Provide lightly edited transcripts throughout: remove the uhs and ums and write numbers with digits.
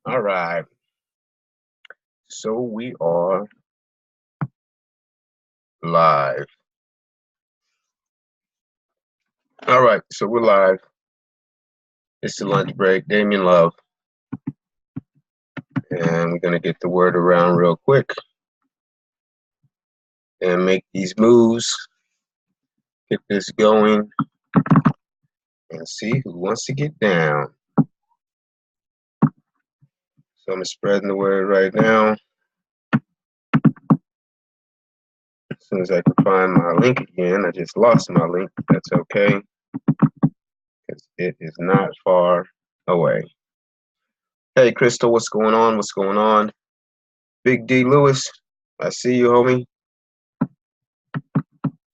All right. So we are live. All right. So we're live. It's the lunch break. Damien Love. And we're going to get the word around real quick and make these moves. Get this going and see who wants to get down. So I'm spreading the word right now. As soon as I can find my link again, I just lost my link. That's okay, because it is not far away. Hey, Crystal, what's going on? What's going on? Big D Lewis, I see you, homie.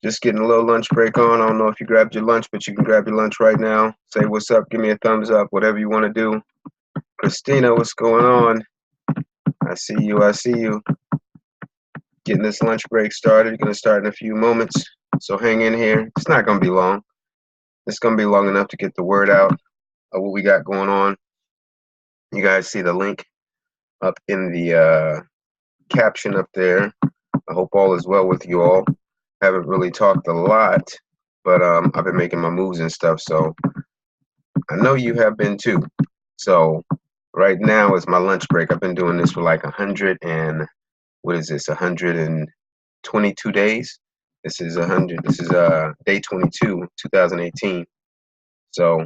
Just getting a little lunch break on. I don't know if you grabbed your lunch, but you can grab your lunch right now. Say what's up, give me a thumbs up, whatever you want to do. Christina, what's going on? I see you, I see you. Getting this lunch break started. Going to start in a few moments, so hang in here. It's not going to be long. It's going to be long enough to get the word out of what we got going on. You guys see the link up in the caption up there. I hope all is well with you all. Haven't really talked a lot, but I've been making my moves and stuff, so I know you have been too. So right now is my lunch break. I've been doing this for like 122 days. This is day 22, 2018. So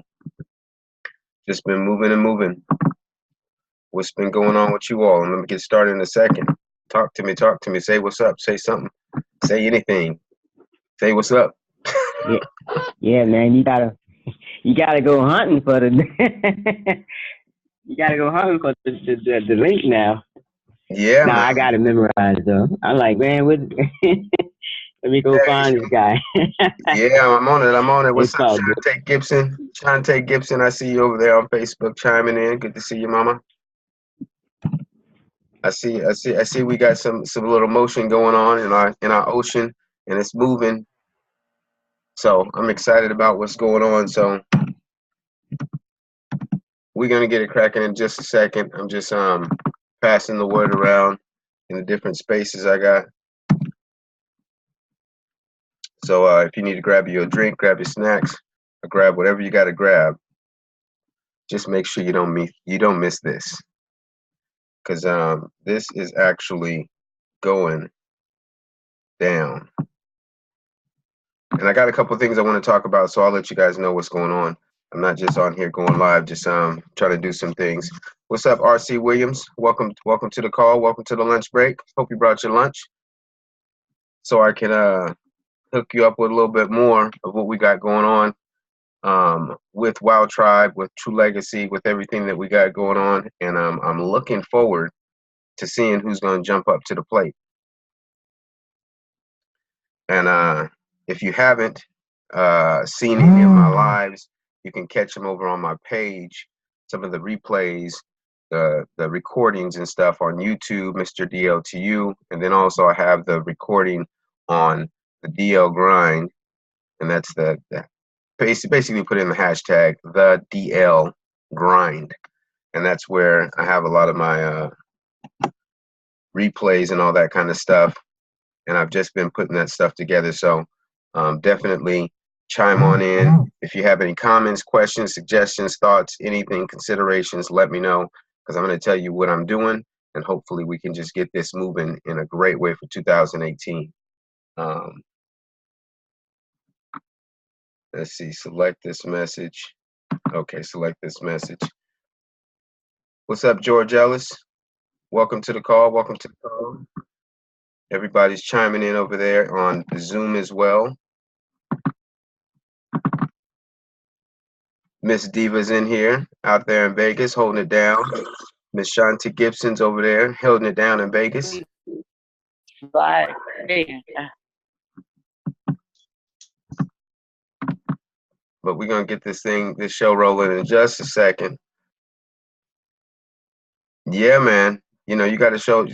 just been moving and moving. What's been going on with you all? I'm gonna get started in a second. Talk to me, say what's up, say something, say anything. Say what's up. Yeah, man, you gotta go hunting for the you gotta go hunting for the link now. Yeah, Nah, man. I got it memorized though. I'm like, man, what? Let me go find this guy. Yeah, I'm on it. What's It's up, all good. Shantae Gibson? Shantae Gibson, I see you over there on Facebook chiming in. Good to see you, mama. I see we got some little motion going on in our ocean, and it's moving. So I'm excited about what's going on. So we're gonna get it cracking in just a second. I'm just passing the word around in the different spaces I got. So if you need to grab your drink, grab your snacks, or grab whatever you got to grab, just make sure you don't miss this, because this is actually going down. And I got a couple of things I want to talk about, so I'll let you guys know what's going on. I'm not just on here going live, just trying to do some things. What's up, RC Williams? Welcome to the call. Welcome to the lunch break. Hope you brought your lunch, so I can hook you up with a little bit more of what we got going on with Wild Tribe, with True Legacy, with everything that we got going on. And I'm looking forward to seeing who's going to jump up to the plate. And if you haven't seen any of my lives, you can catch them over on my page. Some of the replays, the recordings and stuff on YouTube, Mr. DLTU. And then also I have the recording on the DL Grind. And that's the basically put in the hashtag the DL Grind. And that's where I have a lot of my replays and all that kind of stuff. And I've just been putting that stuff together. So definitely chime on in. If you have any comments, questions, suggestions, thoughts, anything, considerations, let me know, because I'm going to tell you what I'm doing. And hopefully we can just get this moving in a great way for 2018. Let's see, select this message. Okay, select this message. What's up, George Ellis? Welcome to the call. Welcome to the call. Everybody's chiming in over there on Zoom as well. Miss Diva's in here, out there in Vegas, holding it down. Miss Shanti Gibson's over there, holding it down in Vegas. Right. But we're gonna get this show rolling in just a second. Yeah, man. You know, you gotta show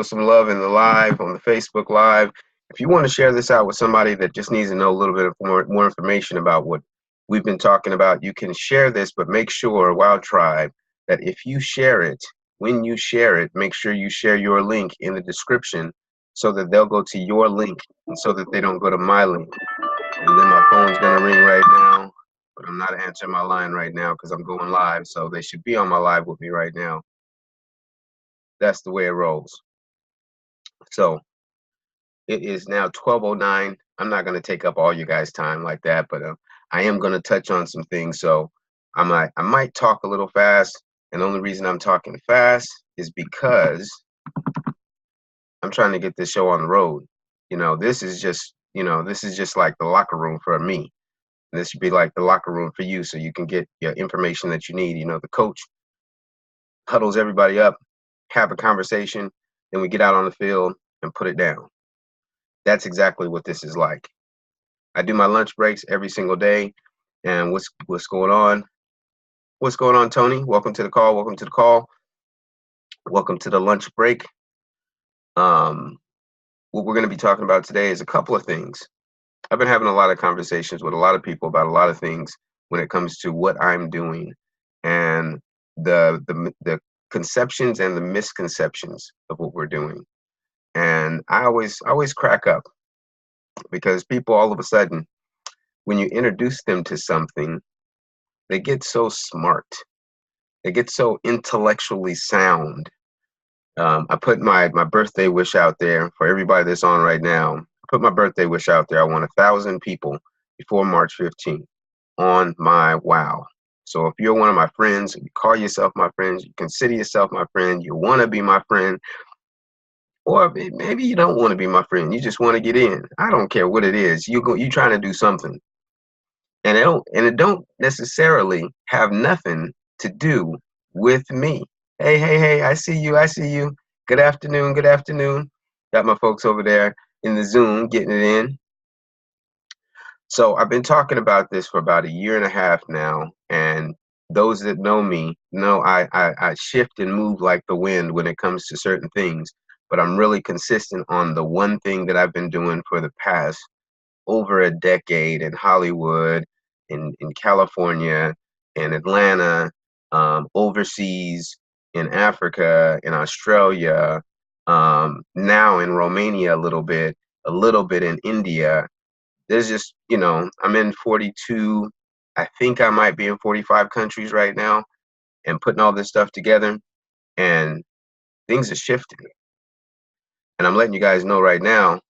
some love in the live, on the Facebook Live. If you want to share this out with somebody that just needs to know a little bit more information about what we've been talking about you can share this, but make sure, Wild Tribe, that if you share it, when you share it, make sure you share your link in the description so that they'll go to your link and so that they don't go to my link. And then my phone's gonna ring right now, but I'm not answering my line right now because I'm going live. So they should be on my live with me right now. That's the way it rolls. So it is now 12:09. I'm not gonna take up all you guys' time like that, but I am gonna touch on some things. So I might talk a little fast, and the only reason I'm talking fast is because I'm trying to get this show on the road. This is just like the locker room for me. This should be like the locker room for you, so you can get your information that you need. The coach huddles everybody up, have a conversation, then we get out on the field and put it down. That's exactly what this is like. I do my lunch breaks every single day. And what's going on? What's going on, Tony? Welcome to the call. Welcome to the call. Welcome to the lunch break. What we're going to be talking about today is a couple of things. I've been having a lot of conversations with a lot of people about a lot of things when it comes to what I'm doing and the conceptions and the misconceptions of what we're doing. And I always crack up because people all of a sudden, when you introduce them to something, they get so smart. They get so intellectually sound. I put my birthday wish out there for everybody that's on right now. I put my birthday wish out there. I want 1,000 people before March 15th on my wow. So if you're one of my friends, you call yourself my friend, you consider yourself my friend, you want to be my friend, or maybe you don't want to be my friend, you just want to get in. I don't care what it is. You trying to do something. And it don't necessarily have nothing to do with me. Hey, I see you. I see you. Good afternoon. Good afternoon. Got my folks over there in the Zoom getting it in. So I've been talking about this for about a year and a half now, and those that know me know I shift and move like the wind when it comes to certain things, but I'm really consistent on the one thing that I've been doing for the past over a decade in Hollywood, in California, in Atlanta, overseas, in Africa, in Australia, now in Romania a little bit in India. There's just, I'm in 42, I think I might be in 45 countries right now and putting all this stuff together, and things are shifting. And I'm letting you guys know right now,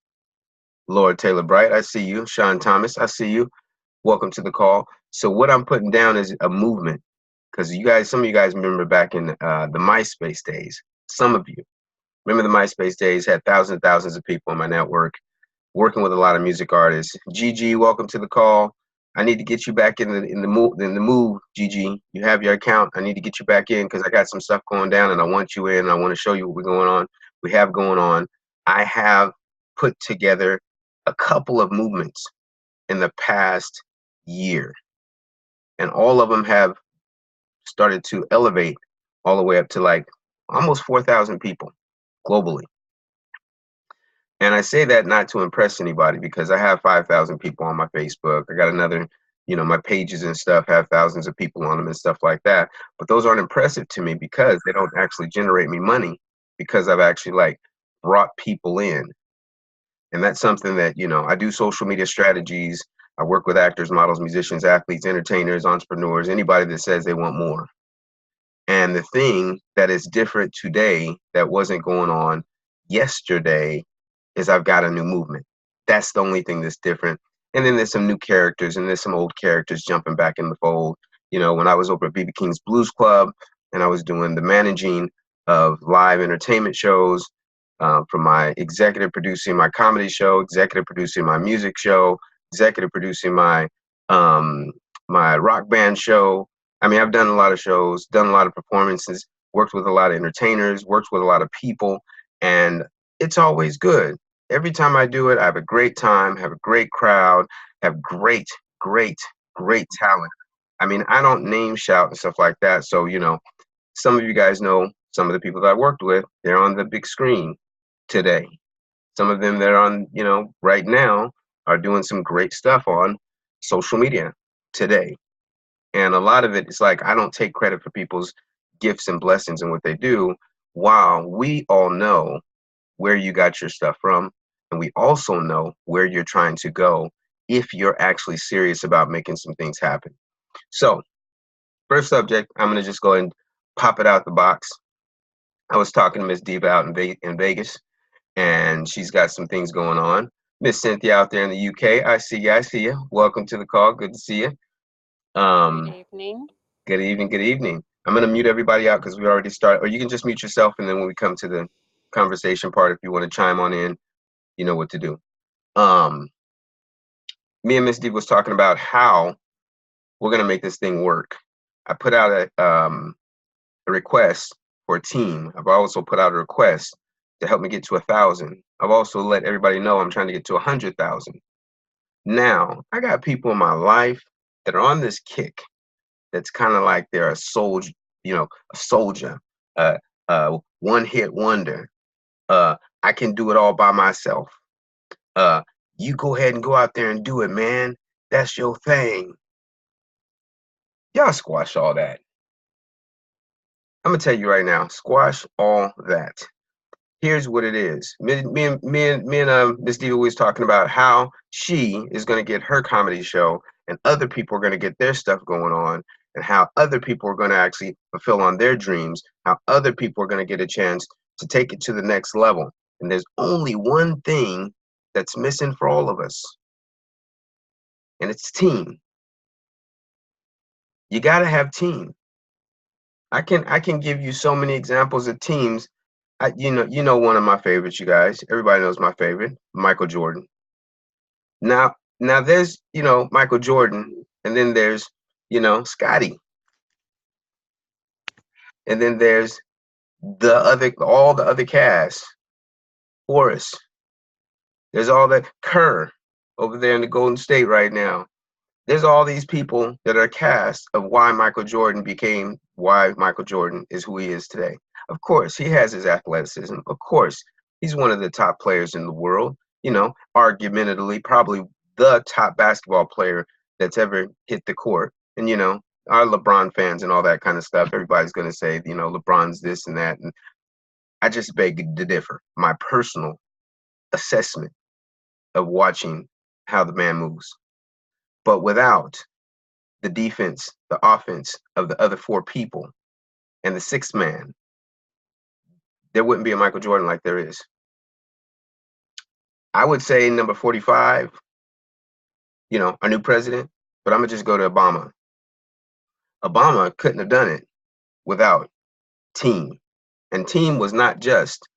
Lord Taylor Bright, I see you. Sean Thomas, I see you. Welcome to the call. So what I'm putting down is a movement, because some of you guys remember back in the MySpace days. Some of you remember the MySpace days, had thousands and thousands of people on my network, working with a lot of music artists. Gigi, welcome to the call. I need to get you back in the move, Gigi. You have your account. I need to get you back in because I got some stuff going down and I want you in. I want to show you what we have going on. I have put together a couple of movements in the past year, and all of them have started to elevate all the way up to like almost 4,000 people globally. And I say that not to impress anybody because I have 5,000 people on my Facebook. I got another, my pages and stuff have thousands of people on them and stuff like that. But those aren't impressive to me because they don't actually generate me money, because I've actually like brought people in. And that's something that, I do social media strategies. I work with actors, models, musicians, athletes, entertainers, entrepreneurs, anybody that says they want more. And the thing that is different today that wasn't going on yesterday is I've got a new movement. That's the only thing that's different. And then there's some new characters and there's some old characters jumping back in the fold. When I was over at BB King's Blues Club and I was doing the managing of live entertainment shows, from my executive producing my comedy show, executive producing my music show, executive producing my my rock band show. I mean, I've done a lot of shows, done a lot of performances, worked with a lot of entertainers, worked with a lot of people, and it's always good. Every time I do it, I have a great time, have a great crowd, have great, great, great talent. I mean, I don't name shout and stuff like that. So, some of you guys know some of the people that I worked with, they're on the big screen today. Some of them that are on, right now are doing some great stuff on social media. today. And a lot of it is like, I don't take credit for people's gifts and blessings and what they do, while we all know where you got your stuff from. And we also know where you're trying to go if you're actually serious about making some things happen. So, first subject, I'm going to just go ahead and pop it out the box. I was talking to Miss Diva out in Vegas, and she's got some things going on. Miss Cynthia out there in the UK, I see you. I see you. Welcome to the call. Good to see you. Good Um, evening. Good evening. Good evening. I'm going to mute everybody out because we already started, or you can just mute yourself, and then when we come to the conversation part, if you want to chime on in, you know what to do. Um, Me and Miss Diva was talking about how we're going to make this thing work. I put out a request for a team. I've also put out a request to help me get to 1,000. I've also let everybody know I'm trying to get to 100,000. Now, I got people in my life that are on this kick that's kind of like they're a soldier, a soldier, one-hit wonder. I can do it all by myself. Uh, you go ahead and go out there and do it, man. That's your thing. Y'all squash all that. I'm gonna tell you right now, squash all that. Here's what it is. Me and Miss Diva was talking about how she is going to get her comedy show, and other people are going to get their stuff going on, and how other people are going to actually fulfill on their dreams, how other people are going to get a chance to take it to the next level. And there's only one thing that's missing for all of us, and it's team. You got to have team. I can give you so many examples of teams. You know one of my favorites, you guys. Everybody knows my favorite, Michael Jordan. Now there's, Michael Jordan, and then there's, Scotty, and then there's all the other cast, Horace. There's all that Kerr over there in the Golden State right now. There's all these people that are cast of why Michael Jordan is who he is today. Of course, he has his athleticism. Of course, he's one of the top players in the world, argumentatively, probably the top basketball player that's ever hit the court. And, our LeBron fans and all that kind of stuff, everybody's going to say, LeBron's this and that. And I just beg to differ. My personal assessment of watching how the man moves. But without the defense, the offense of the other four people, and the sixth man, there wouldn't be a Michael Jordan like there is. I would say number 45, our new president, but I'm going to just go to Obama. Obama couldn't have done it without team. And team was not just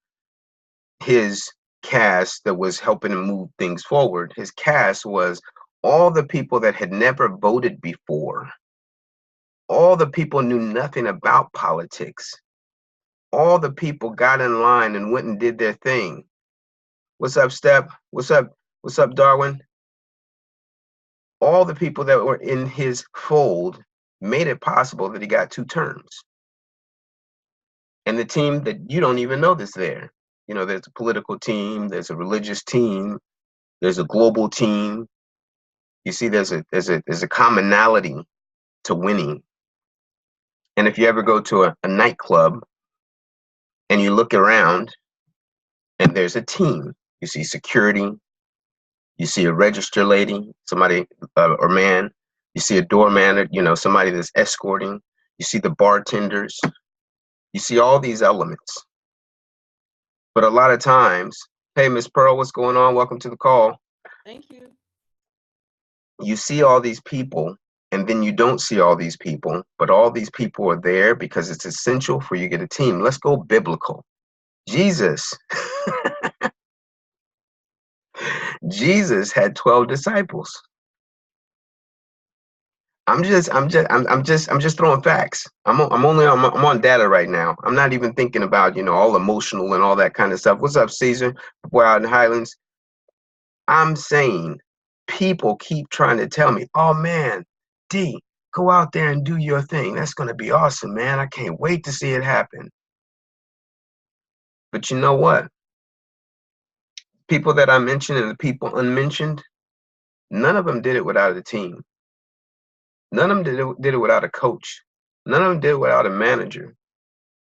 his cast that was helping him move things forward. His cast was all the people that had never voted before. All the people knew nothing about politics. All the people got in line and went and did their thing. What's up, Step? What's up? What's up, Darwin? All the people that were in his fold made it possible that he got 2 terms. And the team that you don't even know that's there. There's a political team, there's a religious team, there's a global team. You see, there's a commonality to winning. And if you ever go to a nightclub and you look around and there's a team, you see security, you see a register lady, somebody or man, you see a doorman, somebody that's escorting, you see the bartenders, you see all these elements. But a lot of times, hey, Miss Pearl, what's going on? Welcome to the call. Thank you. You see all these people, and then you don't see all these people, but all these people are there because it's essential for you to get a team. Let's go biblical. Jesus. Jesus had 12 disciples. I'm just throwing facts. I'm on data right now. I'm not even thinking about, all emotional and all that kind of stuff. What's up, Caesar? Boy out in the Highlands. I'm saying people keep trying to tell me, oh man, D, go out there and do your thing. That's going to be awesome, man. I can't wait to see it happen. But you know what? People that I mentioned and the people unmentioned, none of them did it without a team. None of them did it without a coach. None of them did it without a manager.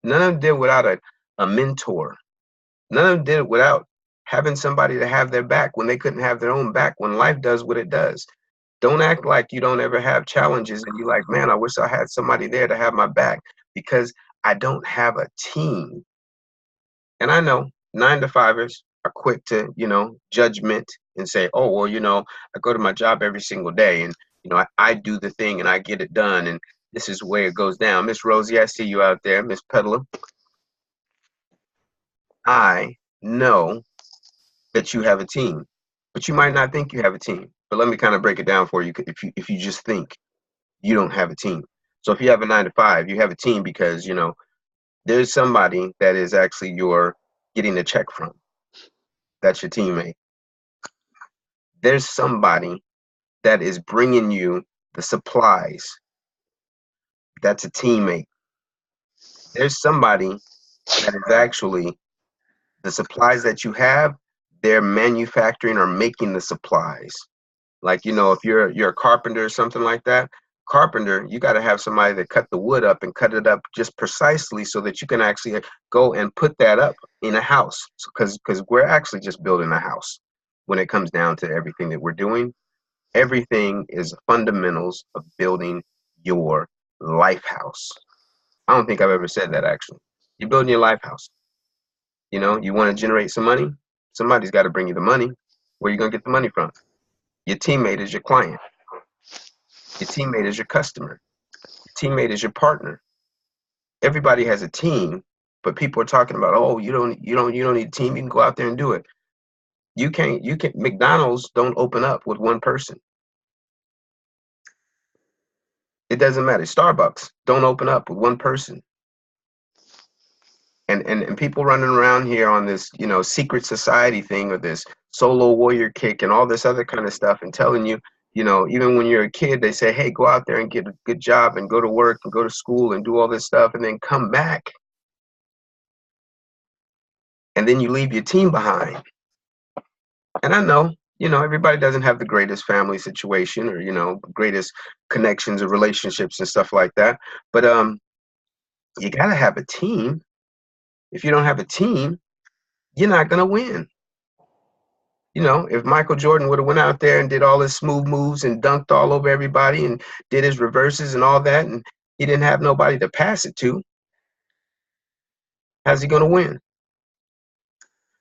None of them did it without a mentor. None of them did it without having somebody to have their back when they couldn't have their own back, when life does what it does. Don't act like you don't ever have challenges and you're like, man, I wish I had somebody there to have my back, because I don't have a team. And I know 9 to 5ers are quick to, judgment and say, oh, well, I go to my job every single day and, I do the thing and I get it done. And this is where it goes down. Miss Rosie, I see you out there. Miss Peddler, I know that you have a team, but you might not think you have a team. But let me kind of break it down for you. If you just think you don't have a team. So if you have a 9 to 5, you have a team because, there's somebody that is actually you're getting a check from. That's your teammate. There's somebody that is bringing you the supplies. That's a teammate. There's somebody that is actually the supplies that you have, they're manufacturing or making the supplies. Like, if you're a carpenter or something like that, carpenter, you got to have somebody that cut the wood up and cut it up just precisely so that you can actually go and put that up in a house. Because we're actually just building a house when it comes down to everything that we're doing. Everything is fundamentals of building your life house. I don't think I've ever said that, actually. You're building your life house. You want to generate some money? Somebody's got to bring you the money. Where are you going to get the money from? Your teammate is your client. Your teammate is your customer. Your teammate is your partner. Everybody has a team, but people are talking about, oh, you don't need a team. You can go out there and do it. You can't. McDonald's don't open up with one person. It doesn't matter. Starbucks don't open up with one person. And people running around here on this, secret society thing, or this solo warrior kick and all this other kind of stuff, and telling you, even when you're a kid, they say, hey, go out there and get a good job and go to work and go to school and do all this stuff and then come back. And then you leave your team behind. And I know, everybody doesn't have the greatest family situation or, greatest connections or relationships and stuff like that. But you got to have a team. If you don't have a team, you're not going to win. If Michael Jordan would have went out there and did all his smooth moves and dunked all over everybody and did his reverses and all that, and he didn't have nobody to pass it to, how's he going to win?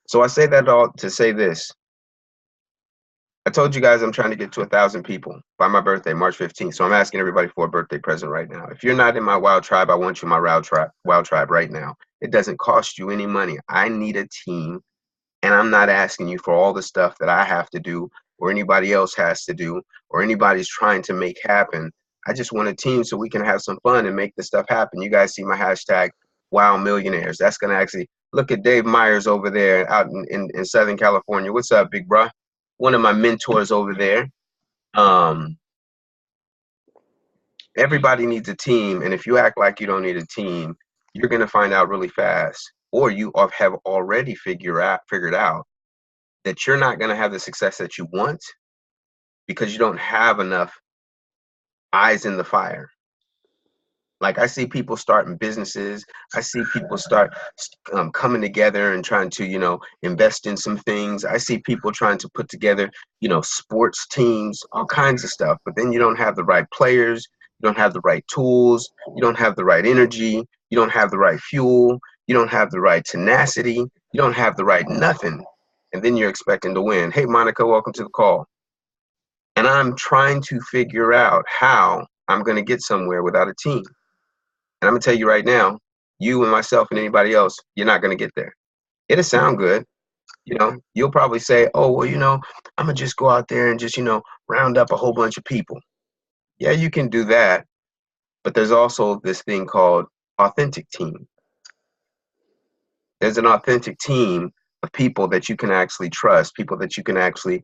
So I say that all to say this. I told you guys I'm trying to get to 1,000 people by my birthday, March 15th. So I'm asking everybody for a birthday present right now. If you're not in my wild tribe, I want you in my wild tribe right now. It doesn't cost you any money. I need a team. And I'm not asking you for all the stuff that I have to do or anybody else has to do or anybody's trying to make happen. I just want a team so we can have some fun and make this stuff happen. You guys see my hashtag, Wow Millionaires. That's going to actually look at Dave Myers over there out in Southern California. What's up, big bro? One of my mentors over there. Everybody needs a team. And if you act like you don't need a team, you're going to find out really fast, or you have already figured out that you're not going to have the success that you want because you don't have enough eyes in the fire. Like, I see people starting businesses. I see people start coming together and trying to, invest in some things. I see people trying to put together, sports teams, all kinds of stuff. But then you don't have the right players. You don't have the right tools. You don't have the right energy. You don't have the right fuel. You don't have the right tenacity. You don't have the right nothing. And then you're expecting to win. Hey, Monica, welcome to the call. And I'm trying to figure out how I'm going to get somewhere without a team. And I'm going to tell you right now, you and myself and anybody else, you're not going to get there. It'll sound good. You'll probably say, oh, well, I'm going to just go out there and just, round up a whole bunch of people. Yeah, you can do that. But there's also this thing called authentic team. There's an authentic team of people that you can actually trust, people that you can actually,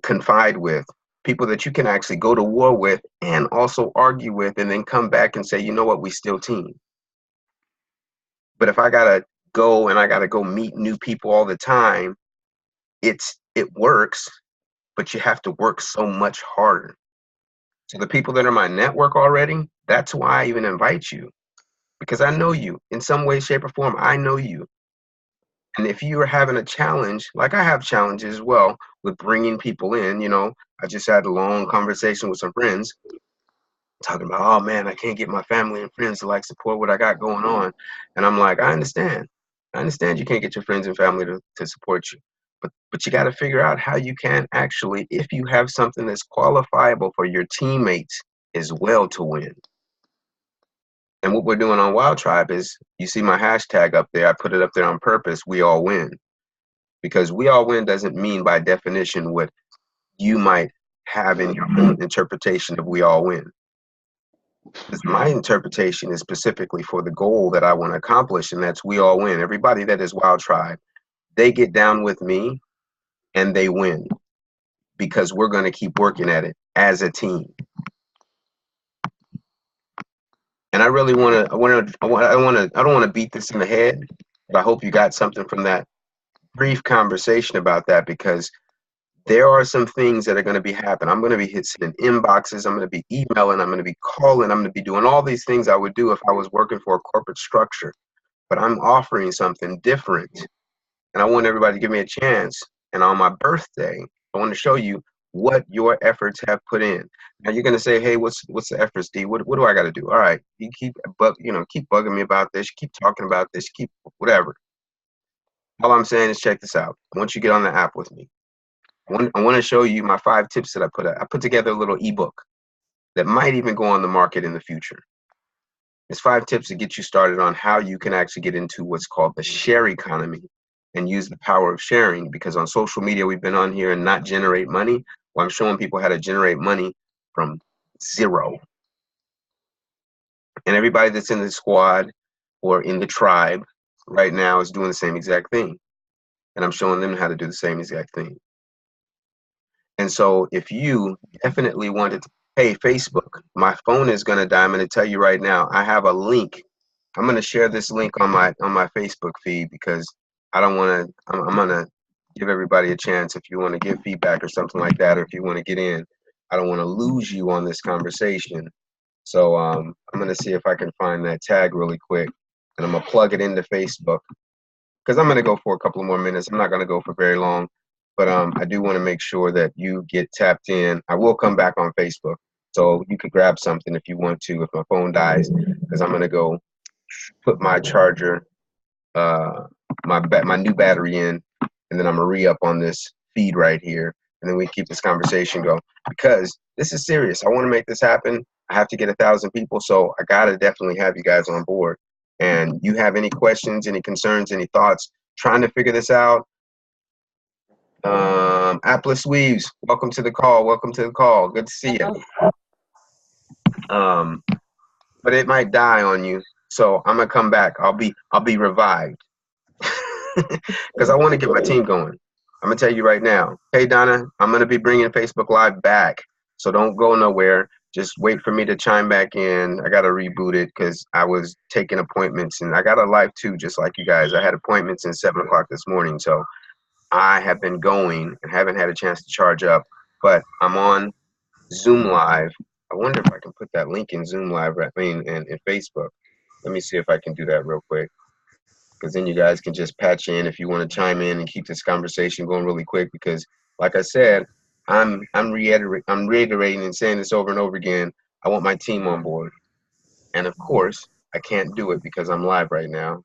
confide with, people that you can actually go to war with and also argue with and then come back and say, you know what, we still team. But if I gotta go and I gotta go meet new people all the time, it works, but you have to work so much harder. So the people that are my network already, that's why I even invite you, because I know you in some way, shape, or form. I know you. And if you are having a challenge, like I have challenges as well with bringing people in, I just had a long conversation with some friends talking about, oh man, I can't get my family and friends to like support what I got going on. And I'm like, I understand. I understand you can't get your friends and family to support you. But you got to figure out how you can actually, if you have something that's qualifiable for your teammates as well to win. And what we're doing on Wild Tribe is, you see my hashtag up there. I put it up there on purpose. We all win. Because we all win doesn't mean by definition what you might have in your own interpretation of we all win. Because my interpretation is specifically for the goal that I want to accomplish, and that's we all win. Everybody that is Wild Tribe, they get down with me and they win, because we're going to keep working at it as a team. And I really want to, I don't want to beat this in the head, but I hope you got something from that brief conversation about that, because there are some things that are going to be happening. I'm going to be hitting inboxes. I'm going to be emailing. I'm going to be calling. I'm going to be doing all these things I would do if I was working for a corporate structure. But I'm offering something different. And I want everybody to give me a chance. And on my birthday, I want to show you what your efforts have put in. Now you're going to say, hey, what's the efforts, D? What do I got to do? All right, you keep bugging me about this. You keep talking about this. You keep whatever. All I'm saying is check this out. I want you to get on the app with me. I want to show you my 5 tips that I put together a little ebook that might even go on the market in the future. It's 5 tips to get you started on how you can actually get into what's called the share economy and use the power of sharing. Because on social media, we've been on here and not generate money. Well, I'm showing people how to generate money from zero. And everybody that's in the squad or in the tribe right now is doing the same exact thing. And I'm showing them how to do the same exact thing. And so if you definitely wanted to, hey, Facebook, my phone is going to die. I'm going to tell you right now, I have a link. I'm going to share this link on my Facebook feed, because I don't want to, I'm going to give everybody a chance. If you want to give feedback or something like that, or if you want to get in, I don't want to lose you on this conversation. So I'm going to see if I can find that tag really quick, and I'm going to plug it into Facebook, because I'm going to go for a couple of more minutes. I'm not going to go for very long. But I do want to make sure that you get tapped in. I will come back on Facebook, so you could grab something if you want to, if my phone dies, because I'm going to go put my charger, my new battery in, and then I'm going to re-up on this feed right here, and then we keep this conversation going, because this is serious. I want to make this happen. I have to get 1,000 people, so I got to definitely have you guys on board. And you have any questions, any concerns, any thoughts, trying to figure this out, Atlas Weaves, welcome to the call. Welcome to the call. Good to see you. But it might die on you, so I'm gonna come back. I'll be revived, because I want to get my team going. I'm gonna tell you right now. Hey Donna, I'm gonna be bringing Facebook Live back, so don't go nowhere. Just wait for me to chime back in. I gotta reboot it because I was taking appointments, and I got a life too, just like you guys. I had appointments since 7 o'clock this morning, so I have been going and haven't had a chance to charge up, but I'm on Zoom Live. I wonder if I can put that link in Zoom Live, in Facebook. Let me see if I can do that real quick, because then you guys can just patch in if you want to chime in and keep this conversation going really quick, because like I said, I'm reiterating and saying this over and over again. I want my team on board. And of course, I can't do it because I'm live right now.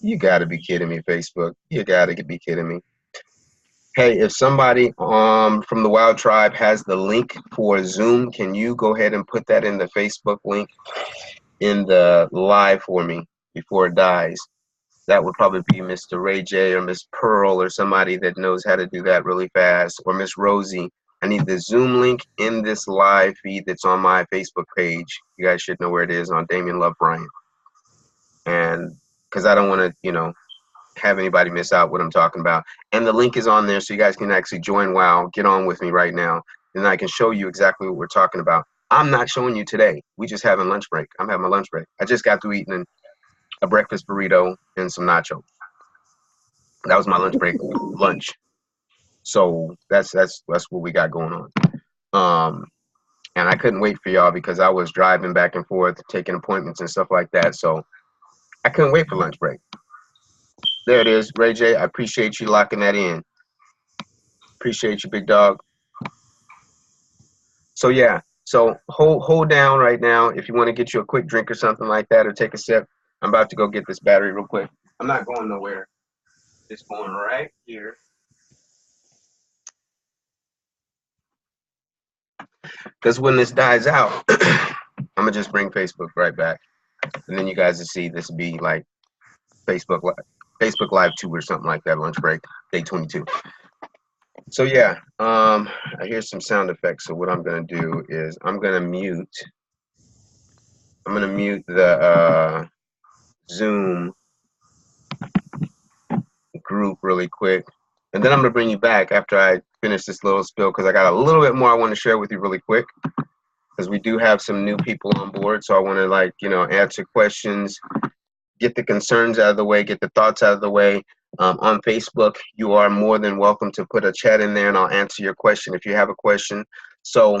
You got to be kidding me, Facebook. You got to be kidding me. Hey, if somebody from the Wild Tribe has the link for Zoom, can you go ahead and put that in the Facebook link in the live for me before it dies? That would probably be Mr. Ray J or Miss Pearl or somebody that knows how to do that really fast, or Miss Rosie. I need the Zoom link in this live feed that's on my Facebook page. You guys should know where it is, on Damien Love Bryant. And because I don't want to, have anybody miss out what I'm talking about. And the link is on there, so you guys can actually join WOW. Get on with me right now, and I can show you exactly what we're talking about. I'm not showing you today. We just having lunch break. I'm having my lunch break. I just got through eating a breakfast burrito and some nachos. That was my lunch break, lunch. So that's what we got going on. And I couldn't wait for y'all because I was driving back and forth, taking appointments and stuff like that. So I couldn't wait for lunch break. There it is, Ray J. I appreciate you locking that in. Appreciate you, big dog. So yeah, so hold down right now if you want to get you a quick drink or something like that, or take a sip. I'm about to go get this battery real quick. I'm not going nowhere. It's going right here. Because when this dies out, I'm gonna just bring Facebook right back, and then you guys will see this be like Facebook Live 2 or something like that. Lunch break, day 22. So yeah, I hear some sound effects. So what I'm gonna do is I'm gonna mute the Zoom group really quick, and then I'm gonna bring you back after I finish this little spill because I got a little bit more I want to share with you really quick because we do have some new people on board. So I want to answer questions, get the concerns out of the way, get the thoughts out of the way. On Facebook, you are more than welcome to put a chat in there, and I'll answer your question if you have a question. So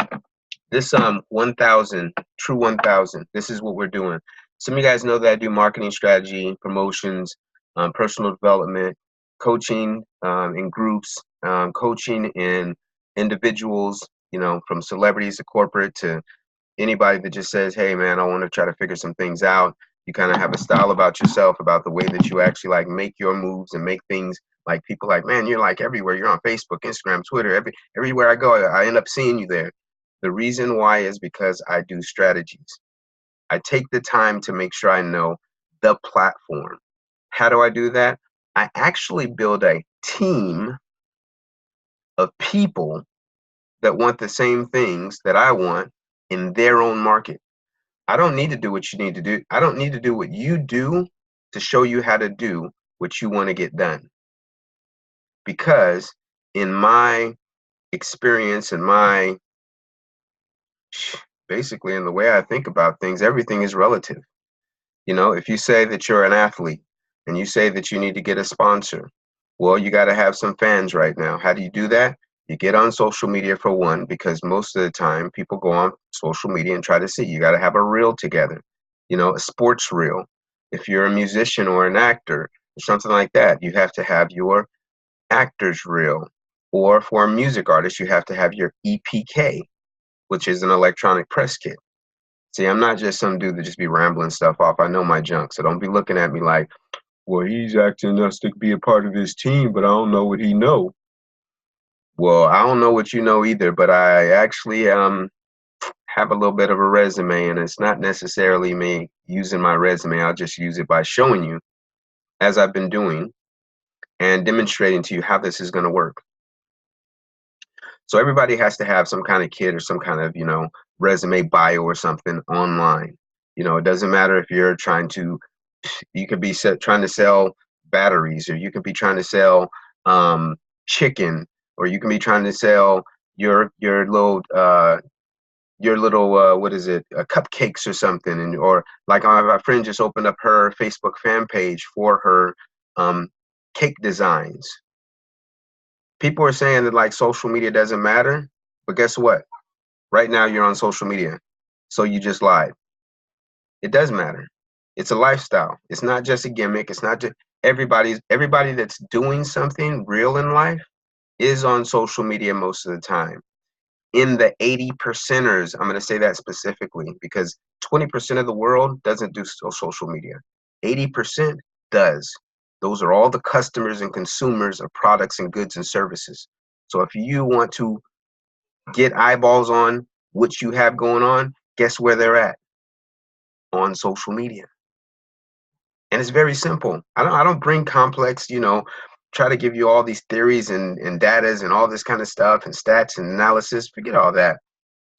this 1000 Troo1000, this is what we're doing. Some of you guys know that I do marketing strategy, promotions, personal development, coaching in groups, coaching in individuals, from celebrities to corporate to anybody that just says, hey man, I want to try to figure some things out. You kind of have a style about yourself, about the way that you actually like make your moves and make things like people like, man, you're like everywhere. You're on Facebook, Instagram, Twitter, everywhere I go, I end up seeing you there. The reason why is because I do strategies. I take the time to make sure I know the platform. How do I do that? I actually build a team of people that want the same things that I want in their own market. I don't need to do what you need to do. I don't need to do what you do to show you how to do what you want to get done. Because in my experience and basically in the way I think about things, everything is relative. If you say that you're an athlete and you say that you need to get a sponsor, well, you got to have some fans right now. How do you do that? You get on social media for one, because most of the time people go on social media and try to see. You got to have a reel together, a sports reel. If you're a musician or an actor or something like that, you have to have your actor's reel. Or for a music artist, you have to have your EPK, which is an electronic press kit. See, I'm not just some dude that just be rambling stuff off. I know my junk, so don't be looking at me like, well, he's asking us to be a part of his team, but I don't know what he know. Well, I don't know what you know either, but I actually have a little bit of a resume, and it's not necessarily me using my resume. I'll just use it by showing you, as I've been doing, and demonstrating to you how this is going to work. So everybody has to have some kind of kit or some kind of, resume bio or something online. It doesn't matter if you're you could be trying to sell batteries, or you could be trying to sell chicken, or you can be trying to sell your little what is it, cupcakes or something. And or like my friend just opened up her Facebook fan page for her cake designs. People are saying that like social media doesn't matter, but guess what? Right now you're on social media, so you just lied. It does matter. It's a lifestyle. It's not just a gimmick. It's not just everybody that's doing something real in life is on social media most of the time. In the 80%ers, I'm going to say that specifically because 20% of the world doesn't do social media. 80% does. Those are all the customers and consumers of products and goods and services. So if you want to get eyeballs on what you have going on, guess where they're at? On social media. And it's very simple. I don't bring complex, try to give you all these theories and datas and all this kind of stuff and stats and analysis. Forget all that.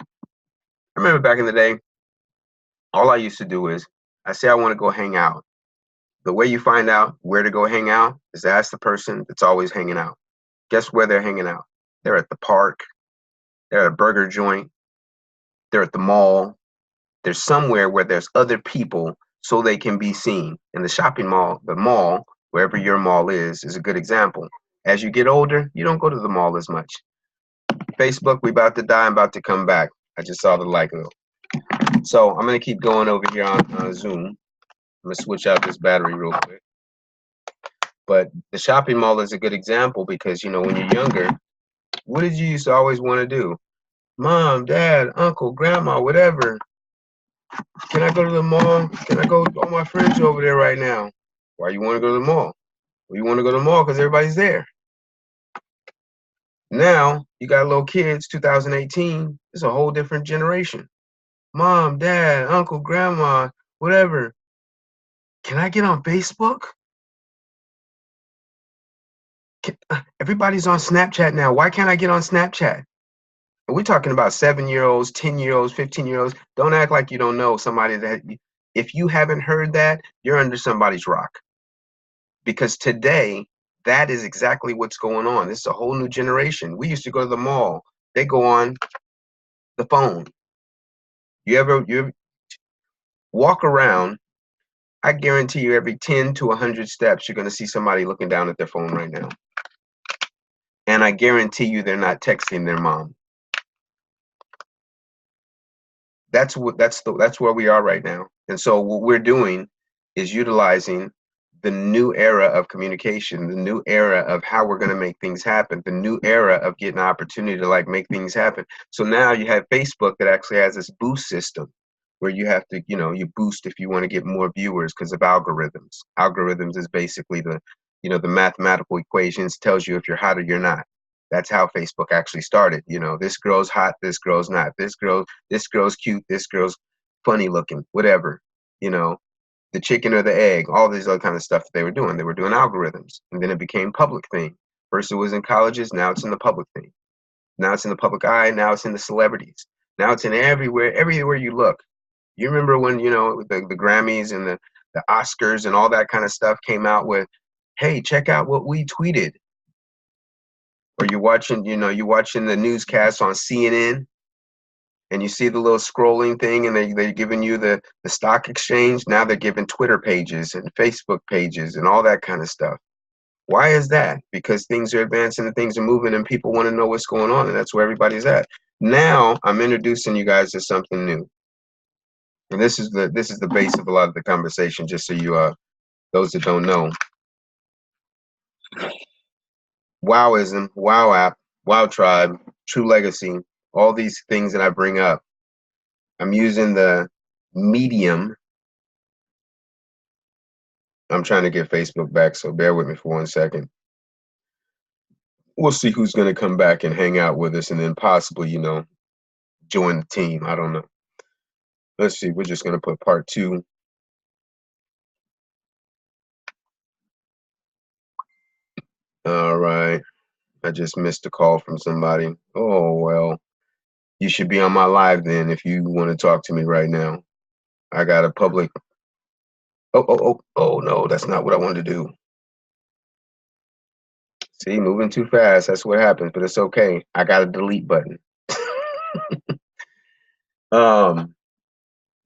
I remember back in the day, all I used to do is I say I want to go hang out. The way you find out where to go hang out is to ask the person that's always hanging out. Guess where they're hanging out? They're at the park. They're at a burger joint. They're at the mall. There's somewhere where there's other people so they can be seen. And the shopping mall, the mall, wherever your mall is a good example. As you get older, you don't go to the mall as much. Facebook, we about to die, I'm about to come back. I just saw the like. So I'm gonna keep going over here on Zoom. I'm gonna switch out this battery real quick. But the shopping mall is a good example because, you know, when you're younger, what did you used to always want to do? Mom, dad, uncle, grandma, whatever. Can I go to the mall? Can I go? All my friends are over there right now. Why you want to go to the mall? Well, you want to go to the mall because everybody's there. Now you got little kids, 2018. It's a whole different generation. Mom, dad, uncle, grandma, whatever. Can I get on Facebook? Everybody's on Snapchat now. Why can't I get on Snapchat? And we're talking about 7-year-olds, 10-year-olds, 15-year-olds. Don't act like you don't know somebody that, if you haven't heard that, you're under somebody's rock. Because today, that is exactly what's going on. This is a whole new generation. We used to go to the mall. They go on the phone. You walk around, I guarantee you every 10 to 100 steps, you're going to see somebody looking down at their phone right now. And I guarantee you they're not texting their mom. That's where we are right now. And so what we're doing is utilizing the new era of communication, the new era of how we're going to make things happen, the new era of getting an opportunity to like make things happen. So now you have Facebook that actually has this boost system where you have to, you know, you boost if you want to get more viewers because of algorithms. Algorithms is basically the, you know, the mathematical equations tells you if you're hot or you're not. That's how Facebook actually started. You know, this girl's hot, this girl's not. This girl's cute, this girl's funny looking, whatever. You know, the chicken or the egg, all these other kind of stuff that they were doing. They were doing algorithms, and then it became public thing. First it was in colleges, now it's in the public thing. Now it's in the public eye, now it's in the celebrities. Now it's in everywhere you look. You remember when, you know, the Grammys and the Oscars and all that kind of stuff came out with, hey, check out what we tweeted. Or you're watching, you know, you're watching the newscast on CNN and you see the little scrolling thing and they're giving you the stock exchange. Now they're giving Twitter pages and Facebook pages and all that kind of stuff. Why is that? Because things are advancing and things are moving and people want to know what's going on, and that's where everybody's at. Now I'm introducing you guys to something new. And this is the base of a lot of the conversation, just so you those that don't know. Wowism, Wow app, Wow Tribe, True Legacy, all these things that I bring up. I'm using the medium. I'm trying to get Facebook back, so bear with me for 1 second. We'll see who's going to come back and hang out with us and then possibly, you know, join the team. I don't know. Let's see. We're just going to put part 2. All right. I just missed a call from somebody. Oh, well. You should be on my live then if you want to talk to me right now. I got a public. Oh, no, that's not what I wanted to do. See, moving too fast. That's what happens, but it's okay. I got a delete button.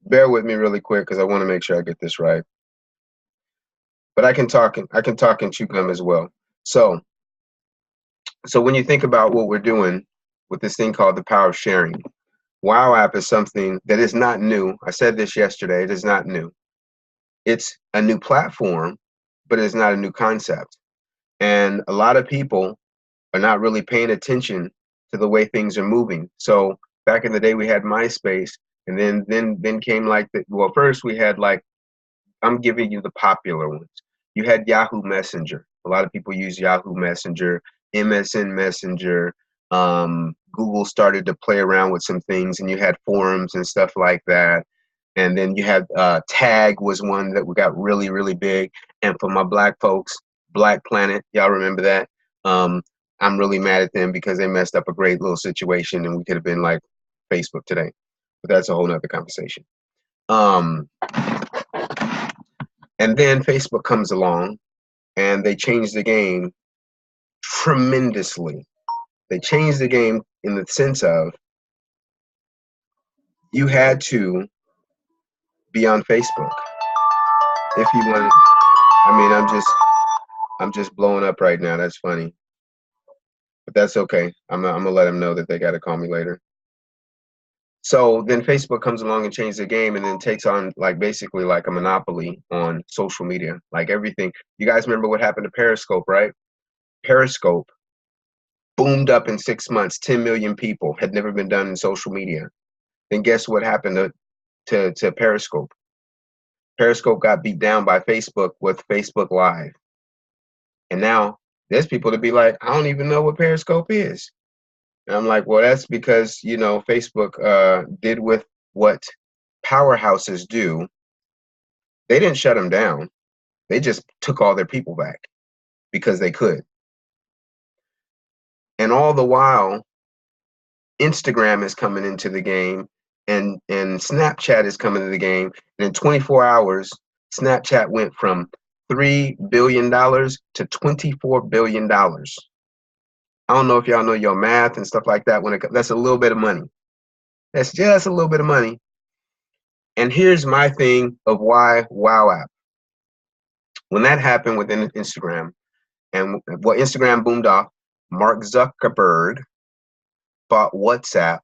Bear with me really quick because I want to make sure I get this right. But I can talk and chew gum as well. So when you think about what we're doing with this thing called the power of sharing, Wow app is something that is not new. I said this yesterday. It is not new. It's a new platform, but it's not a new concept. And a lot of people are not really paying attention to the way things are moving. So back in the day, we had MySpace, and then came like the, well, first we had like, I'm giving you the popular ones. You had Yahoo Messenger. A lot of people use Yahoo Messenger, MSN Messenger. Google started to play around with some things, and you had forums and stuff like that. And then you had Tag was one that got really, really big. And for my black folks, Black Planet, y'all remember that? I'm really mad at them because they messed up a great little situation, and we could have been like Facebook today. But that's a whole nother conversation. And then Facebook comes along and they change the game tremendously. They changed the game in the sense of you had to be on Facebook if you wanted. I mean, I'm just blowing up right now. That's funny, but that's okay. I'm gonna let them know that they got to call me later. So then Facebook comes along and changes the game, and then takes on like basically like a monopoly on social media, like everything. You guys remember what happened to Periscope, right? Periscope boomed up in 6 months. 10 million people had never been done in social media. Then guess what happened to Periscope? Periscope got beat down by Facebook with Facebook Live. And now there's people to be like, I don't even know what Periscope is. And I'm like, well, that's because, you know, Facebook did with what powerhouses do. They didn't shut them down. They just took all their people back because they could. And all the while, Instagram is coming into the game, and Snapchat is coming into the game. And in 24 hours, Snapchat went from $3 billion to $24 billion. I don't know if y'all know your math and stuff like that. That's a little bit of money. That's just a little bit of money. And here's my thing of why Wow app. When that happened within Instagram, and what Instagram boomed off, Mark Zuckerberg bought WhatsApp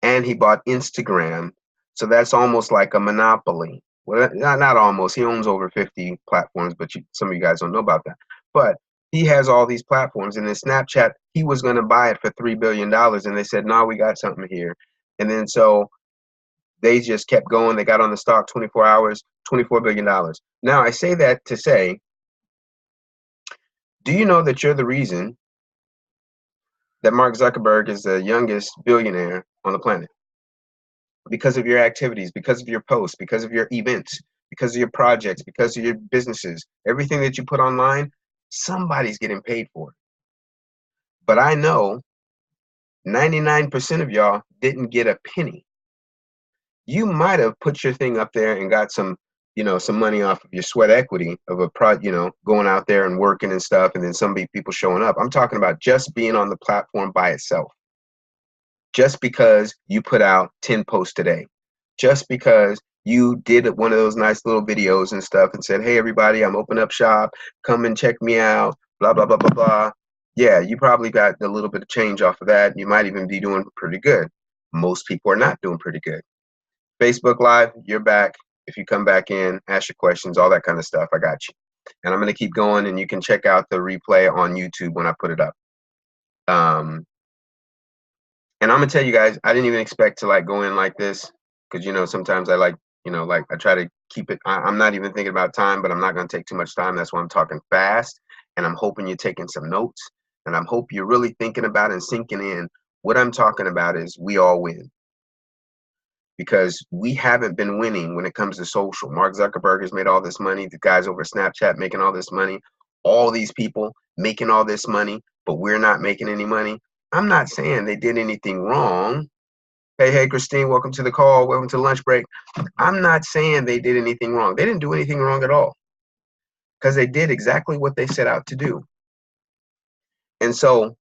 and he bought Instagram. So that's almost like a monopoly. Well, not almost. He owns over 50 platforms, but some of you guys don't know about that. But he has all these platforms, and then Snapchat, he was going to buy it for $3 billion, and they said, no, we got something here. And then so they just kept going. They got on the stock 24 hours, $24 billion. Now, I say that to say, do you know that you're the reason that Mark Zuckerberg is the youngest billionaire on the planet? Because of your activities, because of your posts, because of your events, because of your projects, because of your businesses, everything that you put online, somebody's getting paid for it. But I know 99% of y'all didn't get a penny. You might have put your thing up there and got some, you know, some money off of your sweat equity of going out there and working and stuff, and then some people showing up. I'm talking about just being on the platform by itself. Just because you put out 10 posts today, just because you did one of those nice little videos and stuff and said, hey, everybody, I'm open up shop, come and check me out, blah, blah, blah, blah, blah. Yeah, you probably got a little bit of change off of that. You might even be doing pretty good. Most people are not doing pretty good. Facebook Live, you're back. If you come back in, ask your questions, all that kind of stuff, I got you. And I'm going to keep going, and you can check out the replay on YouTube when I put it up. And I'm gonna tell you guys, I didn't even expect to like go in like this, because you know sometimes I like, you know, like I try to keep it. I'm not even thinking about time, but I'm not gonna take too much time. That's why I'm talking fast, and I'm hoping you're taking some notes, and I'm hope you're really thinking about and sinking in. What I'm talking about is we all win, because we haven't been winning when it comes to social. Mark Zuckerberg has made all this money. The guys over Snapchat making all this money. All these people making all this money, but we're not making any money. I'm not saying they did anything wrong. Hey, Christine, welcome to the call. Welcome to the lunch break. I'm not saying they did anything wrong. They didn't do anything wrong at all, because they did exactly what they set out to do. And so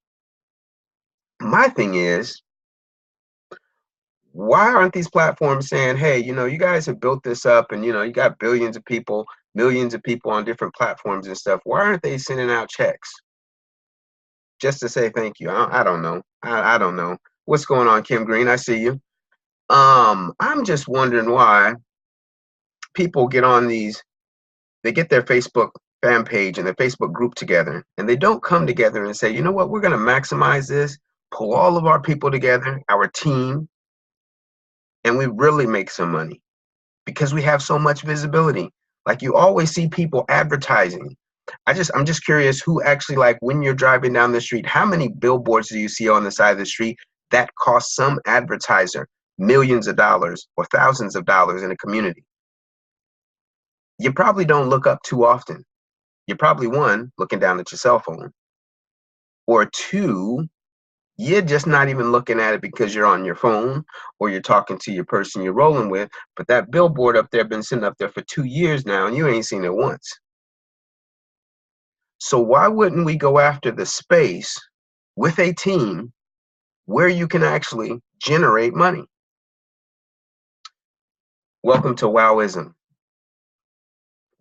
my thing is, why aren't these platforms saying, hey, you know, you guys have built this up, and, you know, you got billions of people, millions of people on different platforms and stuff. Why aren't they sending out checks just to say thank you? I don't know. I don't know. What's going on, Kim Green? I see you. I'm just wondering why people get on these, they get their Facebook fan page and their Facebook group together, and they don't come together and say, you know what, we're going to maximize this, pull all of our people together, our team, and we really make some money because we have so much visibility. Like, you always see people advertising. I'm just curious who actually, like, when you're driving down the street, how many billboards do you see on the side of the street that cost some advertiser millions of dollars or thousands of dollars in a community? You probably don't look up too often. You're probably, one, looking down at your cell phone, or two, you're just not even looking at it because you're on your phone or you're talking to your person you're rolling with. But that billboard up there been sitting up there for 2 years now, and you ain't seen it once. So why wouldn't we go after the space with a team where you can actually generate money? Welcome to Wowism.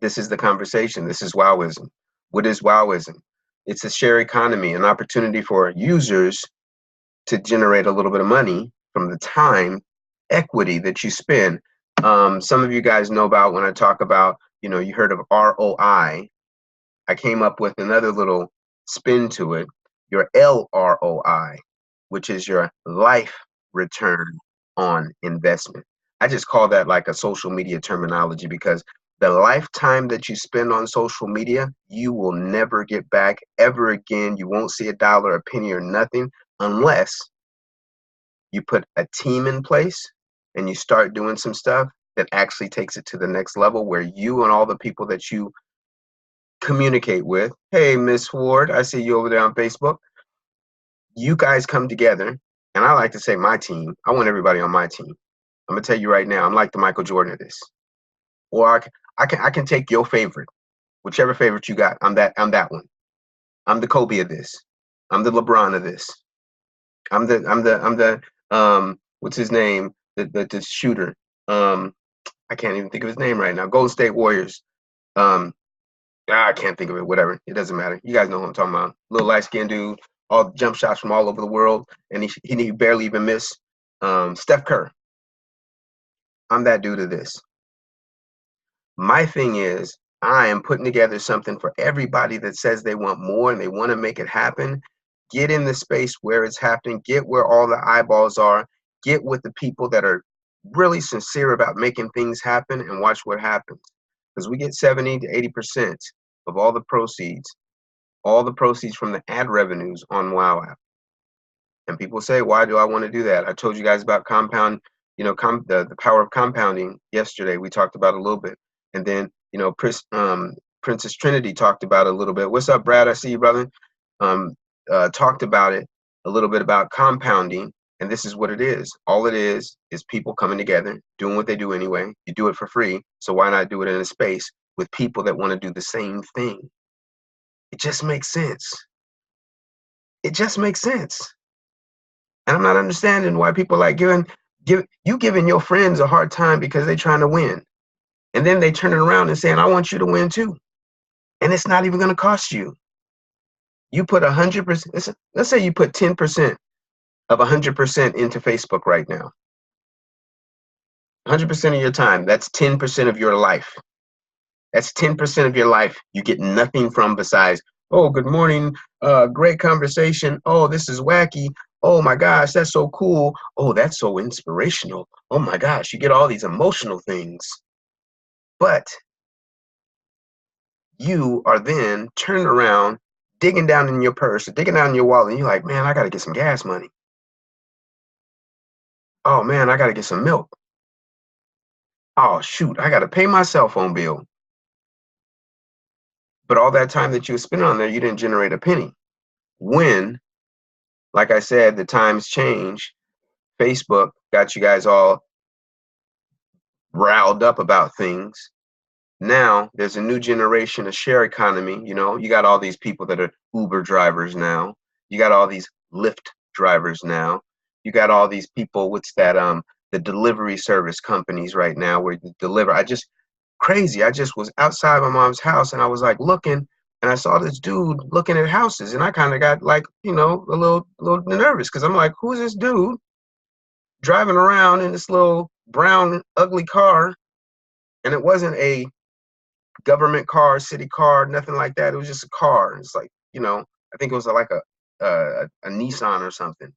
This is the conversation. This is Wowism. What is Wowism? It's a share economy, an opportunity for users to generate a little bit of money from the time equity that you spend. Some of you guys know about when I talk about, you heard of ROI. I came up with another little spin to it, your LROI, which is your life return on investment. I just call that like a social media terminology because the lifetime that you spend on social media, you will never get back ever again. You won't see a dollar, a penny, or nothing unless you put a team in place and you start doing some stuff that actually takes it to the next level where you and all the people that you communicate with, hey, Miss Ward, I see you over there on Facebook. You guys come together, and I like to say my team. I want everybody on my team. I'm gonna tell you right now, I'm like the Michael Jordan of this. Or I can take your favorite, whichever favorite you got. I'm that one. I'm the Kobe of this. I'm the LeBron of this. I'm the what's his name? The shooter. I can't even think of his name right now. Golden State Warriors. I can't think of it. Whatever. It doesn't matter. You guys know who I'm talking about. Little light skinned dude, all jump shots from all over the world, and he barely even miss. Steph Curry. I'm that dude of this. My thing is, I am putting together something for everybody that says they want more and they want to make it happen. Get in the space where it's happening. Get where all the eyeballs are. Get with the people that are really sincere about making things happen and watch what happens. Because we get 70 to 80% of all the proceeds from the ad revenues on Wow App. And people say, why do I want to do that? I told you guys about compound, the power of compounding yesterday. We talked about a little bit. And then, Princess Trinity talked about it a little bit. What's up, Brad? I see you, brother. Talked about it a little bit about compounding. And this is what it is. All it is people coming together, doing what they do anyway. You do it for free. So why not do it in a space with people that want to do the same thing? It just makes sense. It just makes sense. And I'm not understanding why people like giving your friends a hard time because they're trying to win. And then they turn it around and saying, I want you to win too. And it's not even going to cost you. You put 100%, let's say you put 10% of 100% into Facebook right now. 100% of your time, that's 10% of your life. That's 10% of your life you get nothing from besides, oh, good morning, great conversation. Oh, this is wacky. Oh my gosh, that's so cool. Oh, that's so inspirational. Oh my gosh, you get all these emotional things. But you are then turned around, digging down in your purse, digging down in your wallet, and you're like, man, I got to get some gas money. Oh man, I got to get some milk. Oh shoot, I got to pay my cell phone bill. But all that time that you spent on there, you didn't generate a penny. When, like I said, the times change, Facebook got you guys all riled up about things. Now there's a new generation of share economy. You got all these people that are Uber drivers now. You got all these Lyft drivers now. You got all these people, what's that, the delivery service companies right now where you deliver. I just was outside my mom's house and I was like looking and I saw this dude looking at houses and I kind of got like, a little nervous because I'm like, who's this dude driving around in this little brown ugly car? And it wasn't a government car, city car, nothing like that. It was just a car. It's like, I think it was like a Nissan or something.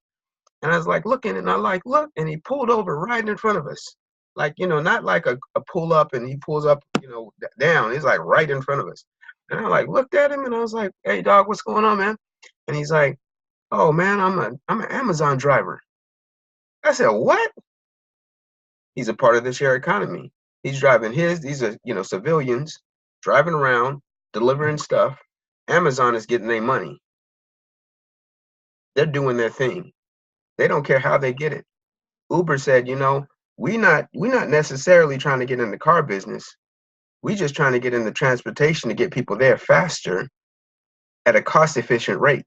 And I was like looking and I like, look, and he pulled over right in front of us. Like, not like a pull up and he pulls up, down. He's like right in front of us. And I like looked at him and I was like, hey dog, what's going on, man? And he's like, oh man, I'm an Amazon driver. I said, what? He's a part of the share economy. He's driving these are, civilians driving around, delivering stuff. Amazon is getting their money. They're doing their thing. They don't care how they get it. Uber said, we're not necessarily trying to get in the car business. We just trying to get in the transportation to get people there faster at a cost-efficient rate.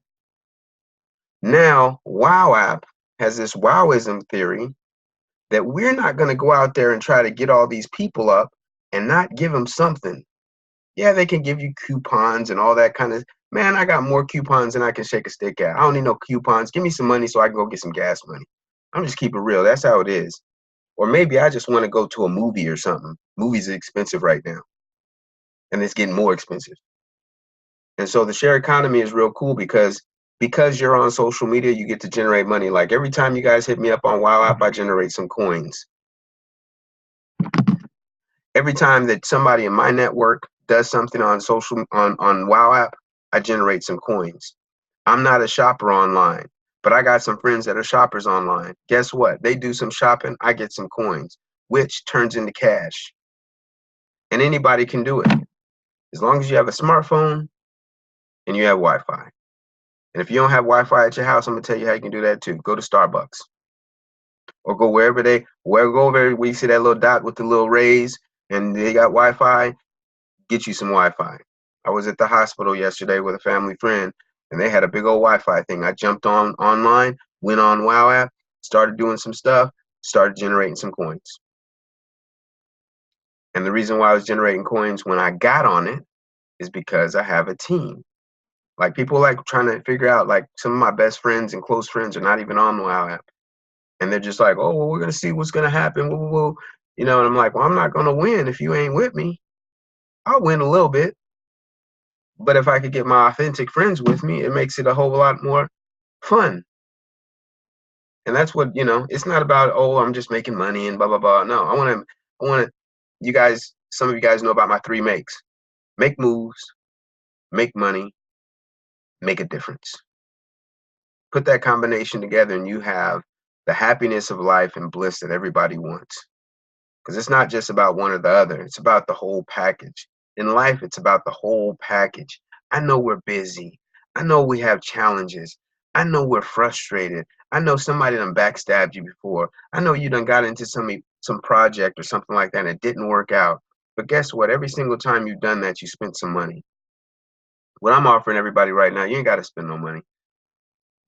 Now, Wow App has this Wowism theory that we're not going to go out there and try to get all these people up and not give them something. Yeah, they can give you coupons and all that kind of, man, I got more coupons than I can shake a stick at. I don't need no coupons. Give me some money so I can go get some gas money. I'm just keep it real. That's how it is. Or maybe I just want to go to a movie or something. Movies are expensive right now, and it's getting more expensive. And so the share economy is real cool because you're on social media, you get to generate money. Like every time you guys hit me up on Wow App, I generate some coins. Every time that somebody in my network does something on on Wow App, I generate some coins. I'm not a shopper online, but I got some friends that are shoppers online. Guess what? They do some shopping, I get some coins, which turns into cash. And anybody can do it as long as you have a smartphone and you have Wi-Fi. And if you don't have Wi-Fi at your house, I'm gonna tell you how you can do that too. Go to Starbucks or go go over where you see that little dot with the little rays and they got Wi-Fi. Get you some Wi-Fi. I was at the hospital yesterday with a family friend, and they had a big old Wi-Fi thing. I jumped online, went on Wow App, started doing some stuff, started generating some coins. And the reason why I was generating coins when I got on it is because I have a team. Like people like trying to figure out, like some of my best friends and close friends are not even on the Wow App. And they're just like, oh, well, we're going to see what's going to happen. Woo, woo, woo. You know, and I'm like, well, I'm not going to win if you ain't with me. I'll win a little bit. But if I could get my authentic friends with me, it makes it a whole lot more fun. And that's what, you know, it's not about, oh, I'm just making money and blah, blah, blah. No, I want to, you guys, some of you guys know about my 3 makes. Make moves, make money, make a difference. Put that combination together and you have the happiness of life and bliss that everybody wants. Because it's not just about one or the other. It's about the whole package. In life, it's about the whole package. I know we're busy. I know we have challenges. I know we're frustrated. I know somebody done backstabbed you before. I know you done got into some project or something like that and it didn't work out. But guess what? Every single time you've done that, you spent some money. What I'm offering everybody right now, you ain't got to spend no money.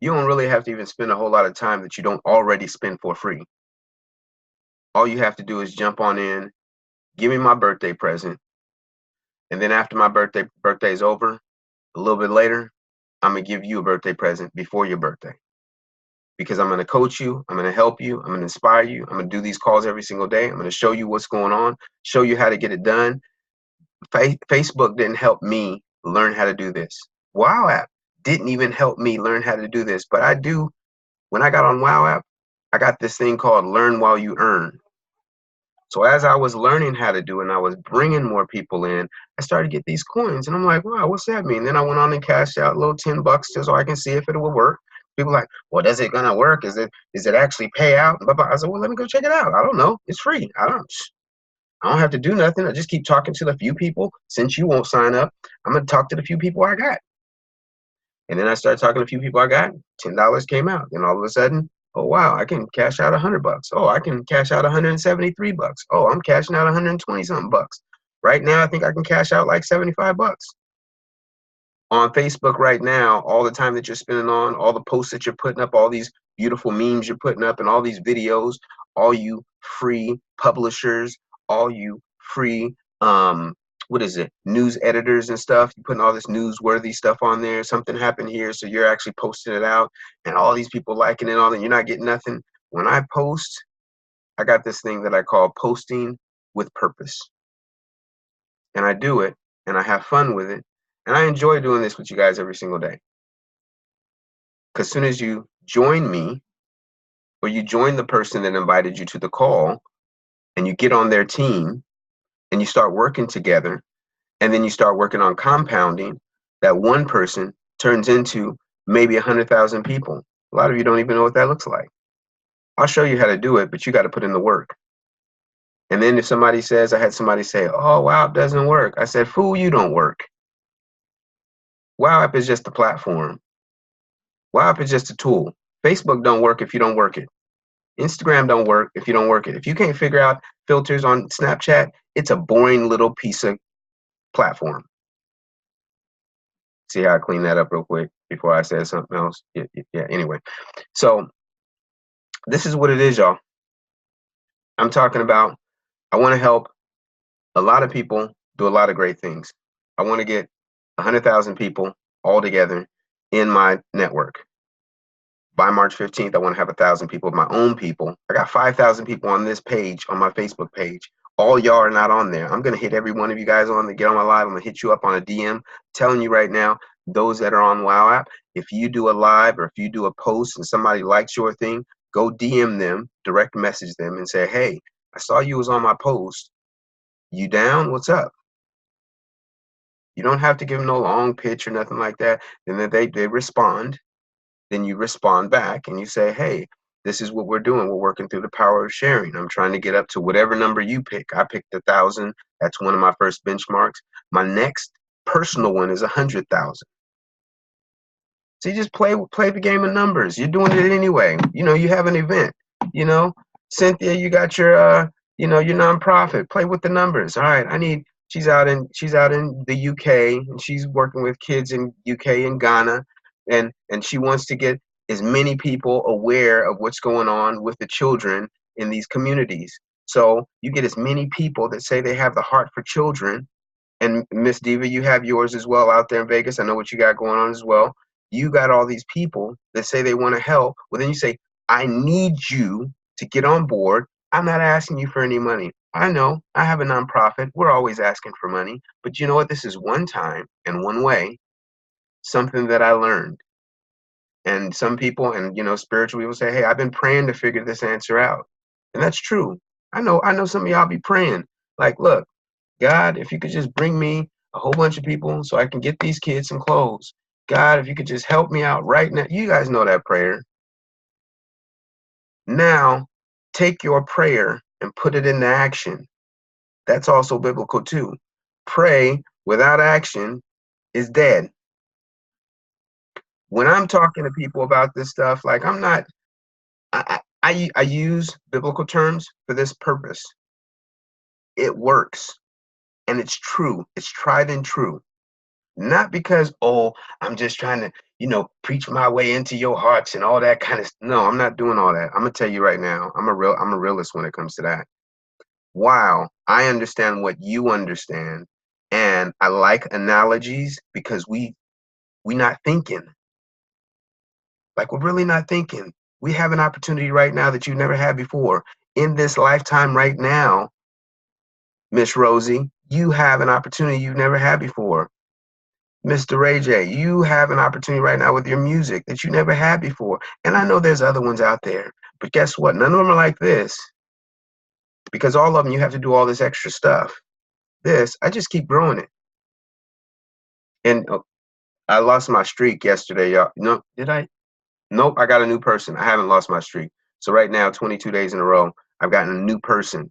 You don't really have to even spend a whole lot of time that you don't already spend for free. All you have to do is jump on in, give me my birthday present, and then after my birthday is over, a little bit later, I'm gonna give you a birthday present before your birthday. Because I'm gonna coach you, I'm gonna help you, I'm gonna inspire you, I'm gonna do these calls every single day, I'm gonna show you what's going on, show you how to get it done. Facebook didn't help me learn how to do this. Wow App didn't even help me learn how to do this, but I do. When I got on Wow App, I got this thing called Learn While You Earn. So as I was learning how to do it and I was bringing more people in, I started to get these coins. And I'm like, wow, what's that mean? Then I went on and cashed out a little $10 just so I can see if it will work. People like, well, is it gonna work? Is it actually pay out? I said, well, let me go check it out. I don't know. It's free. I don't have to do nothing. I just keep talking to the few people. Since you won't sign up, I'm gonna talk to the few people I got. And then I started talking to a few people I got. $10 came out. Then all of a sudden, oh wow, I can cash out $100. Oh, I can cash out $173. Oh, I'm cashing out 120 something bucks. Right now, I think I can cash out like 75 bucks. On Facebook right now, all the time that you're spending on, all the posts that you're putting up, all these beautiful memes you're putting up, and all these videos, all you free publishers, all you free what is it, news editors and stuff, you're putting all this newsworthy stuff on there. Something happened here, so you're actually posting it out, and all these people liking it, all that, you're not getting nothing. When I post, I got this thing that I call posting with purpose, and I do it and I have fun with it, and I enjoy doing this with you guys every single day. Because as soon as you join me, or you join the person that invited you to the call, and you get on their team, and you start working together, and then you start working on compounding, that one person turns into maybe 100,000 people. A lot of you don't even know what that looks like. I'll show you how to do it, but you got to put in the work. And then if somebody says, I had somebody say, oh, Wow App doesn't work. I said, fool, you don't work. Wow App is just a platform. Wow App is just a tool. Facebook don't work if you don't work it. Instagram don't work if you don't work it. If you can't figure out filters on Snapchat, it's a boring little piece of platform. See how I clean that up real quick before I said something else? Yeah, anyway. So this is what it is, y'all. I'm talking about, I want to help a lot of people do a lot of great things. I want to get 100,000 people all together in my network. by March 15th, I want to have 1,000 people, my own people. I got 5,000 people on this page, on my Facebook page. All y'all are not on there. I'm going to hit every one of you guys on to get on my live. I'm going to hit you up on a DM, telling you right now, those that are on WoW app, if you do a live or if you do a post and somebody likes your thing, go DM them, direct message them and say, hey, I saw you was on my post. You down? What's up? You don't have to give them no long pitch or nothing like that. Then they respond. Then you respond back and you say, hey, this is what we're doing. We're working through the power of sharing. I'm trying to get up to whatever number you pick. I picked 1,000. That's one of my first benchmarks. My next personal one is 100,000. So you just play the game of numbers. You're doing it anyway. You know, you have an event. You know, Cynthia, you got your your nonprofit. Play with the numbers. All right, she's out in the UK and she's working with kids in UK and Ghana, and she wants to get as many people aware of what's going on with the children in these communities. So you get as many people that say they have the heart for children. And Miss Diva, you have yours as well out there in Vegas. I know what you got going on as well. You got all these people that say they want to help. Well, then you say, I need you to get on board. I'm not asking you for any money. I know I have a nonprofit. We're always asking for money. But you know what? This is one time and one way, something that I learned. And some people, and spiritual people say, hey, I've been praying to figure this answer out. And that's true. I know some of y'all be praying. Like, look, God, if you could just bring me a whole bunch of people so I can get these kids some clothes. God, if you could just help me out right now. You guys know that prayer. Now, take your prayer and put it into action. That's also biblical too. Pray without action is dead. When I'm talking to people about this stuff, like I use biblical terms for this purpose. It works and it's true. It's tried and true. Not because, oh, I'm just trying to, preach my way into your hearts and all that kind of. No, I'm not doing all that. I'm gonna tell you right now, I'm a realist when it comes to that. Wow, I understand what you understand, and I like analogies because we not thinking. Like we're really not thinking. We have an opportunity right now that you've never had before in this lifetime right now, Miss Rosie. You have an opportunity you've never had before. Mr. Ray J, you have an opportunity right now with your music that you never had before. And I know there's other ones out there, but guess what? None of them are like this because all of them, you have to do all this extra stuff. This, I just keep growing it. And I lost my streak yesterday, y'all. No, did I? Nope, I got a new person. I haven't lost my streak. So right now, 22 days in a row, I've gotten a new person.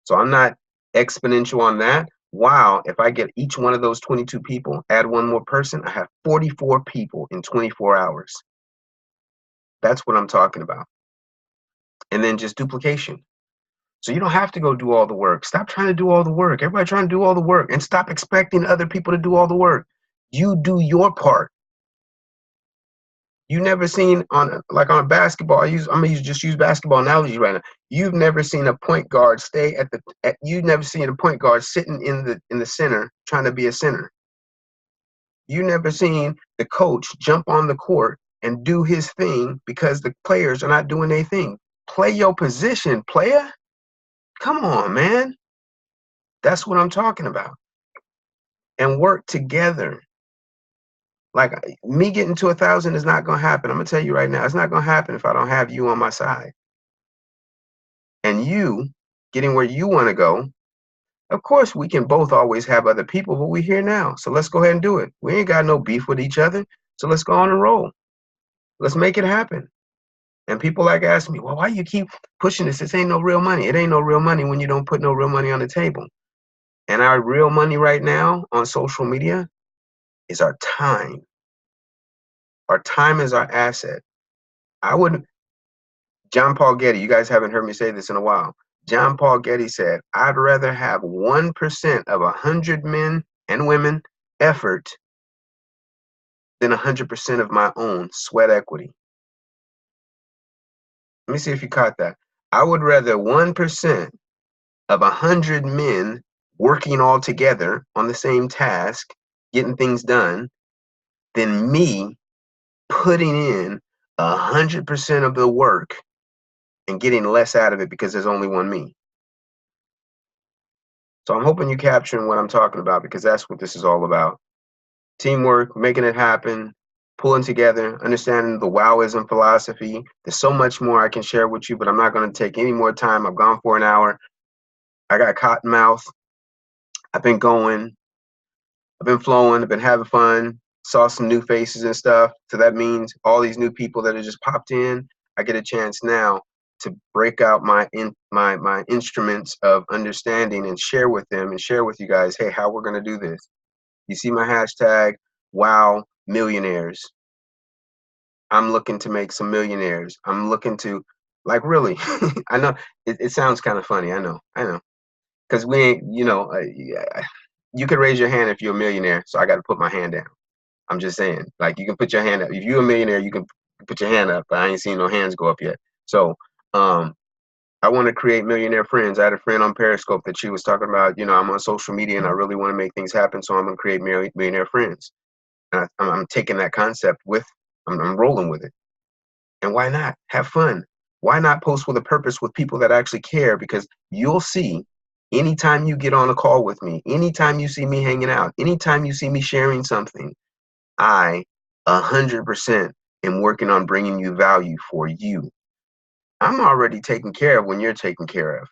So I'm not exponential on that. Wow, if I get each one of those 22 people, add one more person, I have 44 people in 24 hours. That's what I'm talking about. And then just duplication. So you don't have to go do all the work. Stop trying to do all the work. Everybody trying to do all the work and stop expecting other people to do all the work. You do your part. You never seen on a basketball. I'm gonna just use basketball analogy right now. You've never seen a point guard stay you've never seen a point guard sitting in the center trying to be a center. You never seen the coach jump on the court and do his thing because the players are not doing their thing. Play your position, player. Come on, man. That's what I'm talking about. And work together. Like me getting to 1,000 is not gonna happen. I'm gonna tell you right now, it's not gonna happen if I don't have you on my side. And you getting where you want to go. Of course, we can both always have other people, but we're here now. So let's go ahead and do it. We ain't got no beef with each other. So let's go on and roll. Let's make it happen. And people ask me, well, why you keep pushing this? This ain't no real money. It ain't no real money when you don't put no real money on the table. And our real money right now on social media is our time. Our time is our asset. John Paul Getty, you guys haven't heard me say this in a while. John Paul Getty said, I'd rather have 1% of 100 men and women effort than 100% of my own sweat equity. Let me see if you caught that. I would rather 1% of 100 men working all together on the same task, getting things done, than me putting in 100% of the work and getting less out of it because there's only one me. So I'm hoping you're capturing what I'm talking about, because that's what this is all about. Teamwork, making it happen, pulling together, understanding the wowism philosophy. There's so much more I can share with you, but I'm not going to take any more time. I've gone for an hour. I got cotton mouth. I've been going. I've been flowing. I've been having fun. Saw some new faces and stuff. So that means all these new people that have just popped in, I get a chance now to break out my instruments of understanding and share with them and share with you guys, hey, how we're going to do this. You see my hashtag, wow, millionaires. I'm looking to make some millionaires. I'm looking to, like, really, I know it sounds kind of funny. I know. Because we ain't, you can raise your hand if you're a millionaire. So I got to put my hand down. I'm just saying, like, you can put your hand up. If you're a millionaire, you can put your hand up, but I ain't seen no hands go up yet. So, I want to create millionaire friends. I had a friend on Periscope that she was talking about, I'm on social media and I really want to make things happen. So I'm going to create millionaire friends. And I'm taking that concept I'm rolling with it. And why not? Have fun. Why not post with a purpose with people that actually care? Because you'll see, anytime you get on a call with me, anytime you see me hanging out, anytime you see me sharing something, I 100% am working on bringing you value for you. I'm already taken care of when you're taken care of.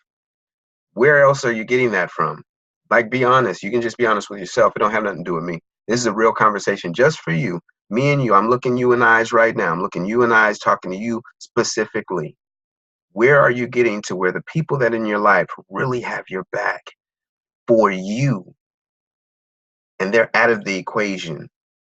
Where else are you getting that from? Like, be honest. You can just be honest with yourself. It don't have nothing to do with me. This is a real conversation just for you, me and you. I'm looking you in the eyes right now. I'm looking you in the eyes, talking to you specifically. Where are you getting to where the people that in your life really have your back for you, and they're out of the equation?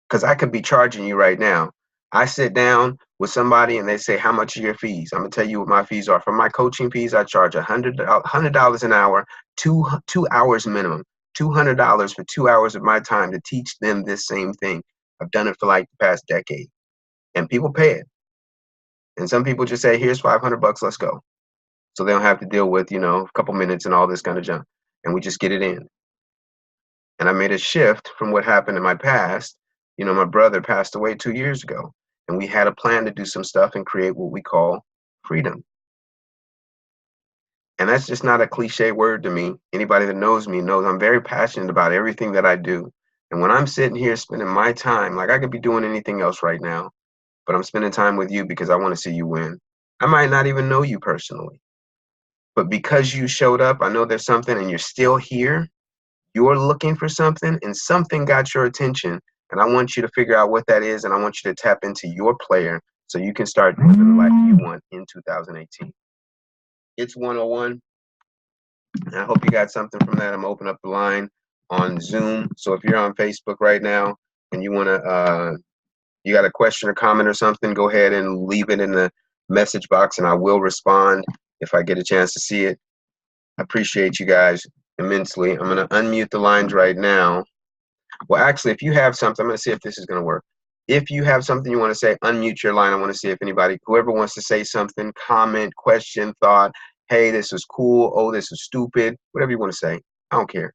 Because I could be charging you right now. I sit down with somebody and they say, how much are your fees? I'm gonna tell you what my fees are. For my coaching fees, I charge $100 an hour, two hours minimum, $200 for 2 hours of my time to teach them this same thing. I've done it for like the past decade, and people pay it. And some people just say, here's $500, let's go. So they don't have to deal with, a couple minutes and all this kind of junk. And we just get it in. And I made a shift from what happened in my past. My brother passed away 2 years ago, and we had a plan to do some stuff and create what we call freedom. And that's just not a cliche word to me. Anybody that knows me knows I'm very passionate about everything that I do. And when I'm sitting here spending my time, like, I could be doing anything else right now, but I'm spending time with you because I want to see you win. I might not even know you personally, but because you showed up, I know there's something, and you're still here. You're looking for something, and something got your attention, and I want you to figure out what that is, and I want you to tap into your player so you can start living the life you want in 2018. It's 101, and I hope you got something from that. I'm gonna open up the line on Zoom, so if you're on Facebook right now and you you got a question or comment or something, go ahead and leave it in the message box, and I will respond if I get a chance to see it. I appreciate you guys immensely. I'm going to unmute the lines right now. Well, actually, if you have something, I'm going to see if this is going to work. If you have something you want to say, unmute your line. I want to see if anybody, whoever wants to say something, comment, question, thought, hey, this is cool. Oh, this is stupid. Whatever you want to say. I don't care.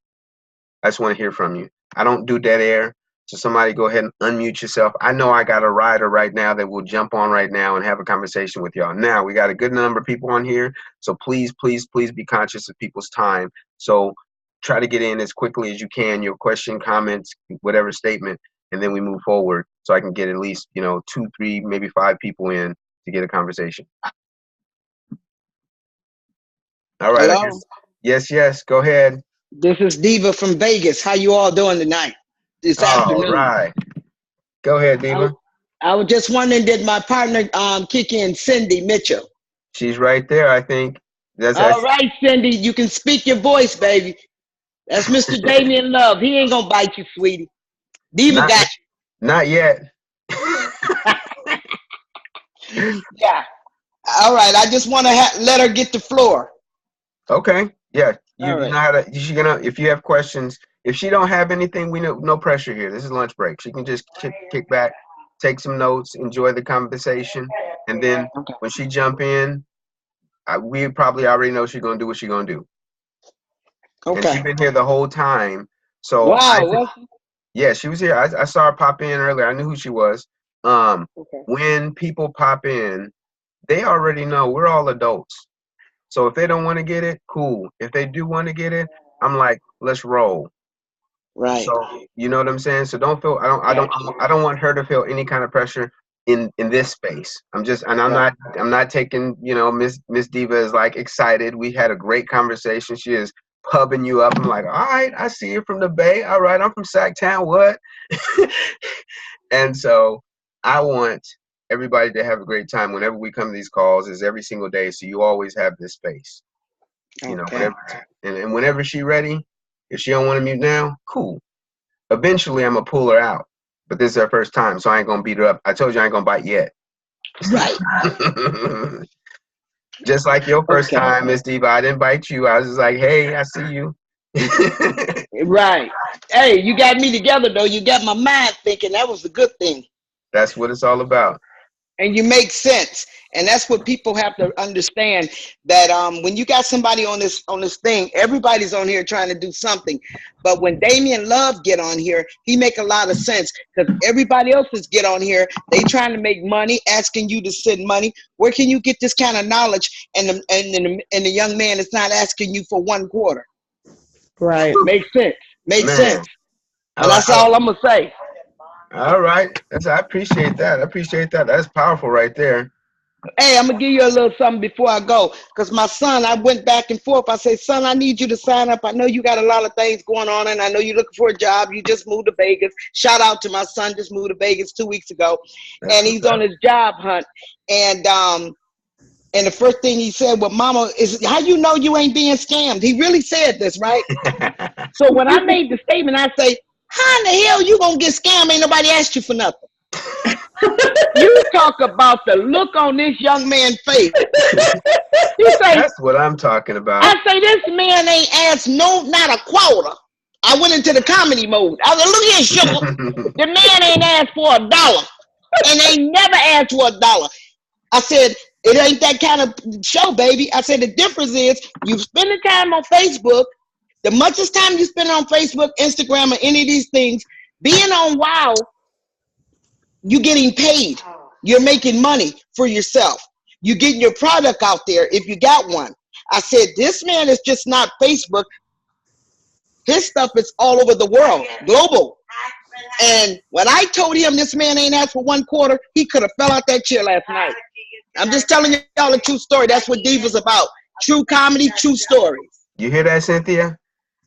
I just want to hear from you. I don't do dead air. So somebody go ahead and unmute yourself. I know I got a rider right now that will jump on right now and have a conversation with y'all. Now, we got a good number of people on here. So please, please, please be conscious of people's time. So try to get in as quickly as you can, your question, comments, whatever statement, and then we move forward so I can get at least, 2, 3, maybe 5 people in to get a conversation. All right. Hello? Yes. Go ahead. This is Diva from Vegas. How you all doing tonight? This All afternoon. right. Go ahead, Diva. I was just wondering, did my partner kick in, Cindy Mitchell? She's right there, I think. All right, Cindy, you can speak your voice, baby. That's Mr. Damian Love. He ain't gonna bite you, sweetie. Diva got you. Not yet. Yeah. All right. I just want to let her get the floor. Okay. Yeah. You right. know how to. She's gonna. If you have questions, if she don't have anything, we know no pressure here. This is lunch break. She can just kick back, take some notes, enjoy the conversation, and then when she jump in, we probably already know she's gonna do what she's gonna do. Okay. And she's been here the whole time. So wow. yeah, she was here. I saw her pop in earlier. I knew who she was. Okay. When people pop in, they already know we're all adults. So if they don't want to get it, cool. If they do want to get it, I'm like, let's roll. Right. So you know what I'm saying? So don't feel Gotcha. I don't want her to feel any kind of pressure in this space. Right. I'm not taking, you know, Miss Diva is like excited. We had a great conversation. She is pubbing you up. I'm like, all right, I see you from the Bay. All right, I'm from Sacktown. What? And so I want everybody to have a great time whenever we come to these calls, is every single day. So you always have this space. You know, Okay. whenever and whenever she ready, if she don't want to mute now, cool. Eventually I'm gonna pull her out. But this is her first time, so I ain't gonna beat her up. I told you I ain't gonna bite yet. Right. Just like your first Okay. time, Miss Diva, I didn't bite you. I was just like, hey, I see you. Right. Hey, you got me together though. You got my mind thinking. That was a good thing. That's what it's all about. And you make sense. And that's what people have to understand, that when you got somebody on this thing, everybody's on here trying to do something. But when Damien Love get on here, he make a lot of sense, because everybody else is get on here, they trying to make money, asking you to send money. Where can you get this kind of knowledge? And the young man is not asking you for 1 quarter. Right. Makes sense. Makes Man, sense. And that's all I'm gonna say. all right. I appreciate that. I appreciate that. That's powerful right there. Hey, I'm gonna give you a little something before I go, because my son, I went back and forth. I say, son, I need you to sign up. I know you got a lot of things going on, and I know you're looking for a job. You just moved to Vegas. Shout out to my son, just moved to Vegas 2 weeks ago, That's and what's he's on his job hunt. And the first thing he said, well, mama, is how you know you ain't being scammed? He really said this, right? up. So when I made the statement, I say, how in the hell you gonna get scammed? Ain't nobody asked you for nothing. You talk about the look on this young man's face. He say, That's what I'm talking about. I say, this man ain't asked not a quarter. I went into the comedy mode. I was like, look here, sugar. The man ain't asked for $1 and ain't never asked for $1. I said, it ain't that kind of show, baby. I said, the difference is you spend the time on Facebook. The muchest time you spend on Facebook, Instagram, or any of these things, being on WOW, you're getting paid. You're making money for yourself. You're getting your product out there if you got one. I said, this man is just not Facebook. His stuff is all over the world, global. And when I told him this man ain't asked for 1 quarter, he could have fell out that chair last night. I'm just telling y'all a true story. That's what Diva's about. True comedy, true stories. You hear that, Cynthia?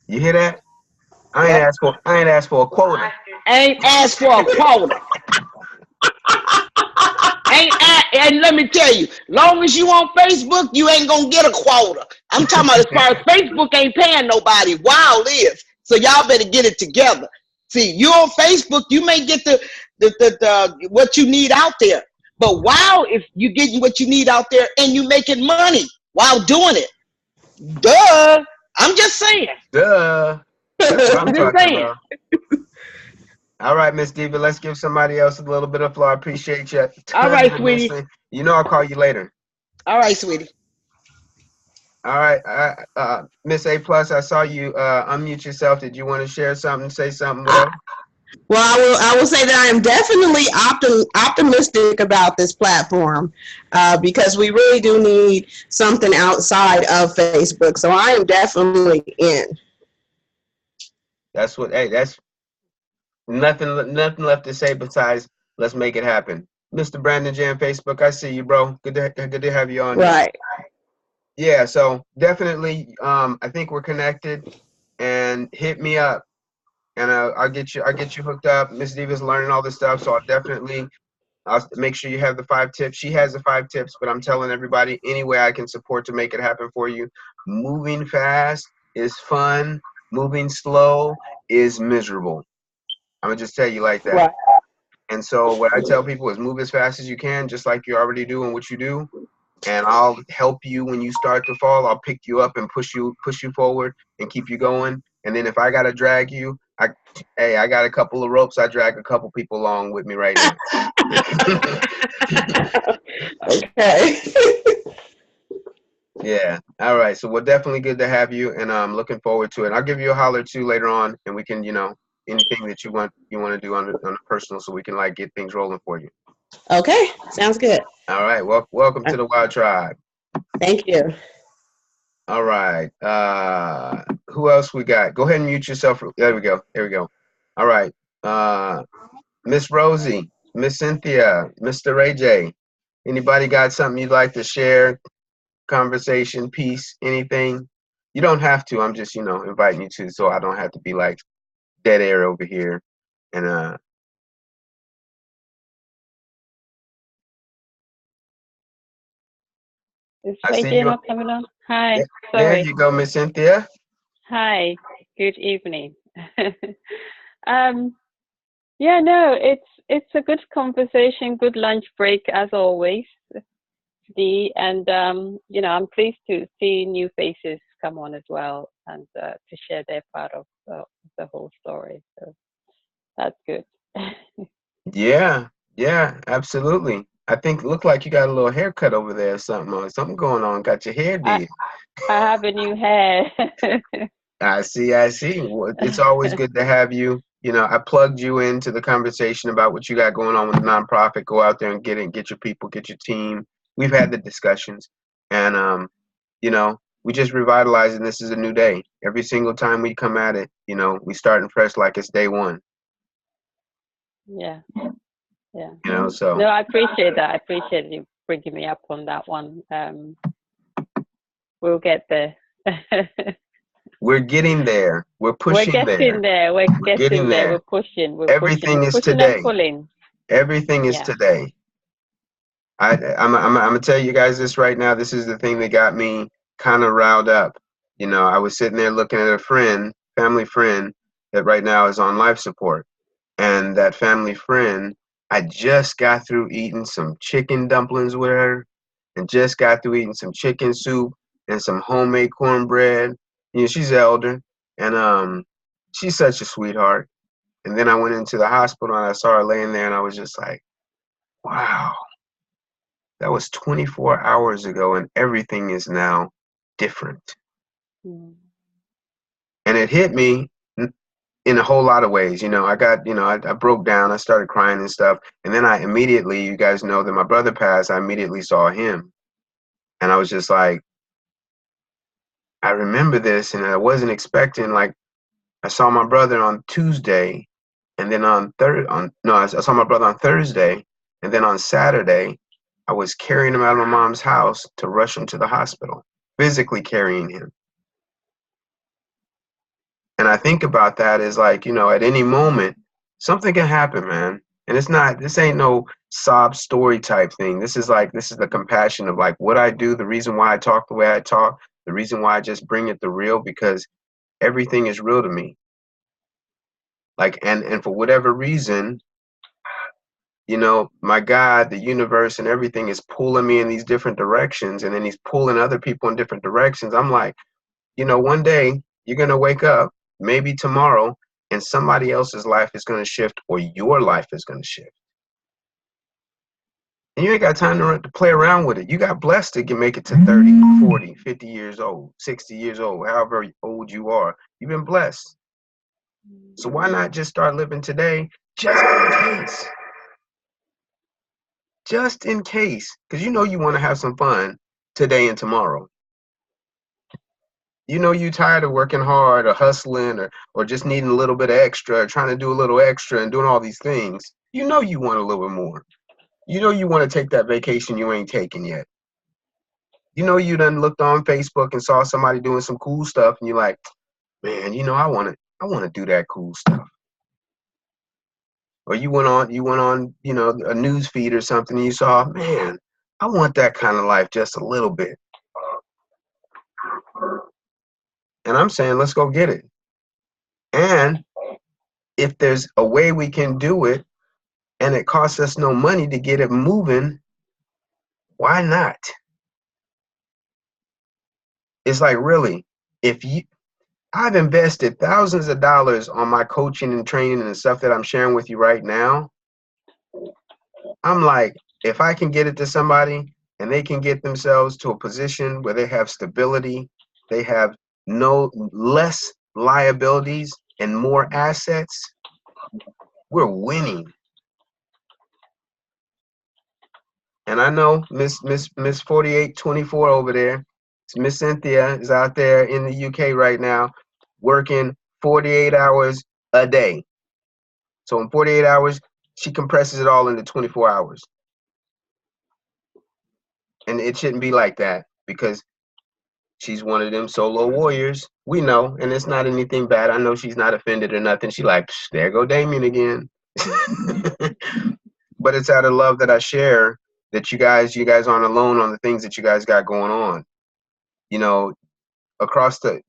You hear that? I Yep. ain't asked for a quota. Ain't asked for a quota. And let me tell you, long as you on Facebook, you ain't gonna get a quota. I'm talking about as far as Facebook ain't paying nobody. WOW is. So y'all better get it together. See, you on Facebook, you may get the what you need out there. But WOW, if you getting what you need out there and you making money while doing it. Duh. I'm just saying. Duh. That's what I'm I'm just talking saying. about. All right, Miss Diva, let's give somebody else a little bit of floor. I appreciate you. All right, sweetie. You know I'll call you later. All right, sweetie. All right, Miss A Plus, I saw you unmute yourself. Did you want to share something, say something, whatever? Well, I will say that I am definitely optimistic about this platform because we really do need something outside of Facebook. So I am definitely in. That's nothing left to say besides let's make it happen. Mr. Brandon J on Facebook, I see you, bro. Good to have you on. Right. Yeah, so definitely, I think we're connected, and hit me up, and I'll get you hooked up. Miss Diva's learning all this stuff, so I'll make sure you have the 5 tips. She has the 5 tips, but I'm telling everybody any way I can support to make it happen for you. Moving fast is fun. Moving slow is miserable. I'm gonna just tell you like that. Right. And so what I tell people is move as fast as you can, just like you already do and what you do. And I'll help you when you start to fall. I'll pick you up and push you forward and keep you going. And then if I gotta drag you, I got a couple of ropes. I drag a couple people along with me right now. Okay. Yeah. All right. So we're definitely good to have you, and I'm looking forward to it. I'll give you a holler too later on, and we can, anything that you want to do on a personal, so we can like get things rolling for you. Okay, sounds good. All right. Welcome to the Wild Tribe. Thank you. All right. Who else we got? Go ahead and mute yourself. There we go. There we go. All right. Miss Rosie, Miss Cynthia, Mr. Ray J. Anybody got something you'd like to share? Conversation, piece, anything? You don't have to. I'm just, inviting you to, so I don't have to be like dead air over here. And Is I see Ray you. not coming on? Hi, There sorry. you go, Miss Cynthia. Hi, good evening. Yeah, no, it's a good conversation, good lunch break as always, Dee, and I'm pleased to see new faces come on as well and to share their part of the whole story. So that's good. Yeah, absolutely. I think look like you got a little haircut over there or something going on. Got your hair I did. I have a new hair. I see. Well, it's always good to have you. I plugged you into the conversation about what you got going on with the nonprofit. Go out there and get it, get your people, get your team. We've had the discussions, and we just revitalizing. This is a new day. Every single time we come at it, we starting fresh like it's day one. Yeah. So No, I appreciate that. I appreciate you bringing me up on that one. We'll get there. we're getting there. We're pushing We're getting there. We're getting getting there. there. We're pushing. We're Everything pushing. is Pushing and today. pulling. Everything is Yeah. today. I'm gonna tell you guys this right now. This is the thing that got me kind of riled up. I was sitting there looking at a family friend that right now is on life support, and that family friend, I just got through eating some chicken dumplings with her, and just got through eating some chicken soup and some homemade cornbread. She's elder, and she's such a sweetheart. And then I went into the hospital and I saw her laying there, and I was just like, wow. That was 24 hours ago, and everything is now different. Mm. And it hit me in a whole lot of ways. I got, I broke down, I started crying and stuff. And then I immediately, you guys know that my brother passed, I immediately saw him. And I was just like, I remember this, and I wasn't expecting, like, I saw my brother on Tuesday, and then I saw my brother on Thursday, and then on Saturday, I was carrying him out of my mom's house to rush him to the hospital, physically carrying him. And I think about that as like, at any moment, something can happen, man. And this ain't no sob story type thing. This is the compassion of like what I do, the reason why I talk the way I talk, the reason why I just bring it the real, because everything is real to me. Like, and for whatever reason, my God, the universe and everything is pulling me in these different directions, and then he's pulling other people in different directions. I'm like, one day you're going to wake up, maybe tomorrow, and somebody else's life is going to shift, or your life is going to shift. And you ain't got time to play around with it. You got blessed to make it to 30, 40, 50 years old, 60 years old, however old you are. You've been blessed. So why not just start living today, just in case? Just in case. Because you want to have some fun today and tomorrow. You tired of working hard or hustling or just needing a little bit of extra, or trying to do a little extra and doing all these things. You want a little bit more. You want to take that vacation you ain't taking yet. You done looked on Facebook and saw somebody doing some cool stuff, and you're like, man, I want to do that cool stuff. Or you went on, a news feed or something, and you saw, man, I want that kind of life just a little bit. And I'm saying, let's go get it. And if there's a way we can do it, and it costs us no money to get it moving, why not? It's like, really, I've invested thousands of dollars on my coaching and training and the stuff that I'm sharing with you right now. I'm like, if I can get it to somebody and they can get themselves to a position where they have stability, they have no less liabilities and more assets, we're winning. And I know Miss 4824 over there, Miss Cynthia is out there in the UK right now, working 48 hours a day. So in 48 hours, she compresses it all into 24 hours. And it shouldn't be like that because she's one of them solo warriors. We know, and it's not anything bad. I know she's not offended or nothing. She like, there go Damien again. But it's out of love that I share that you guys aren't alone on the things that you guys got going on. You know, across the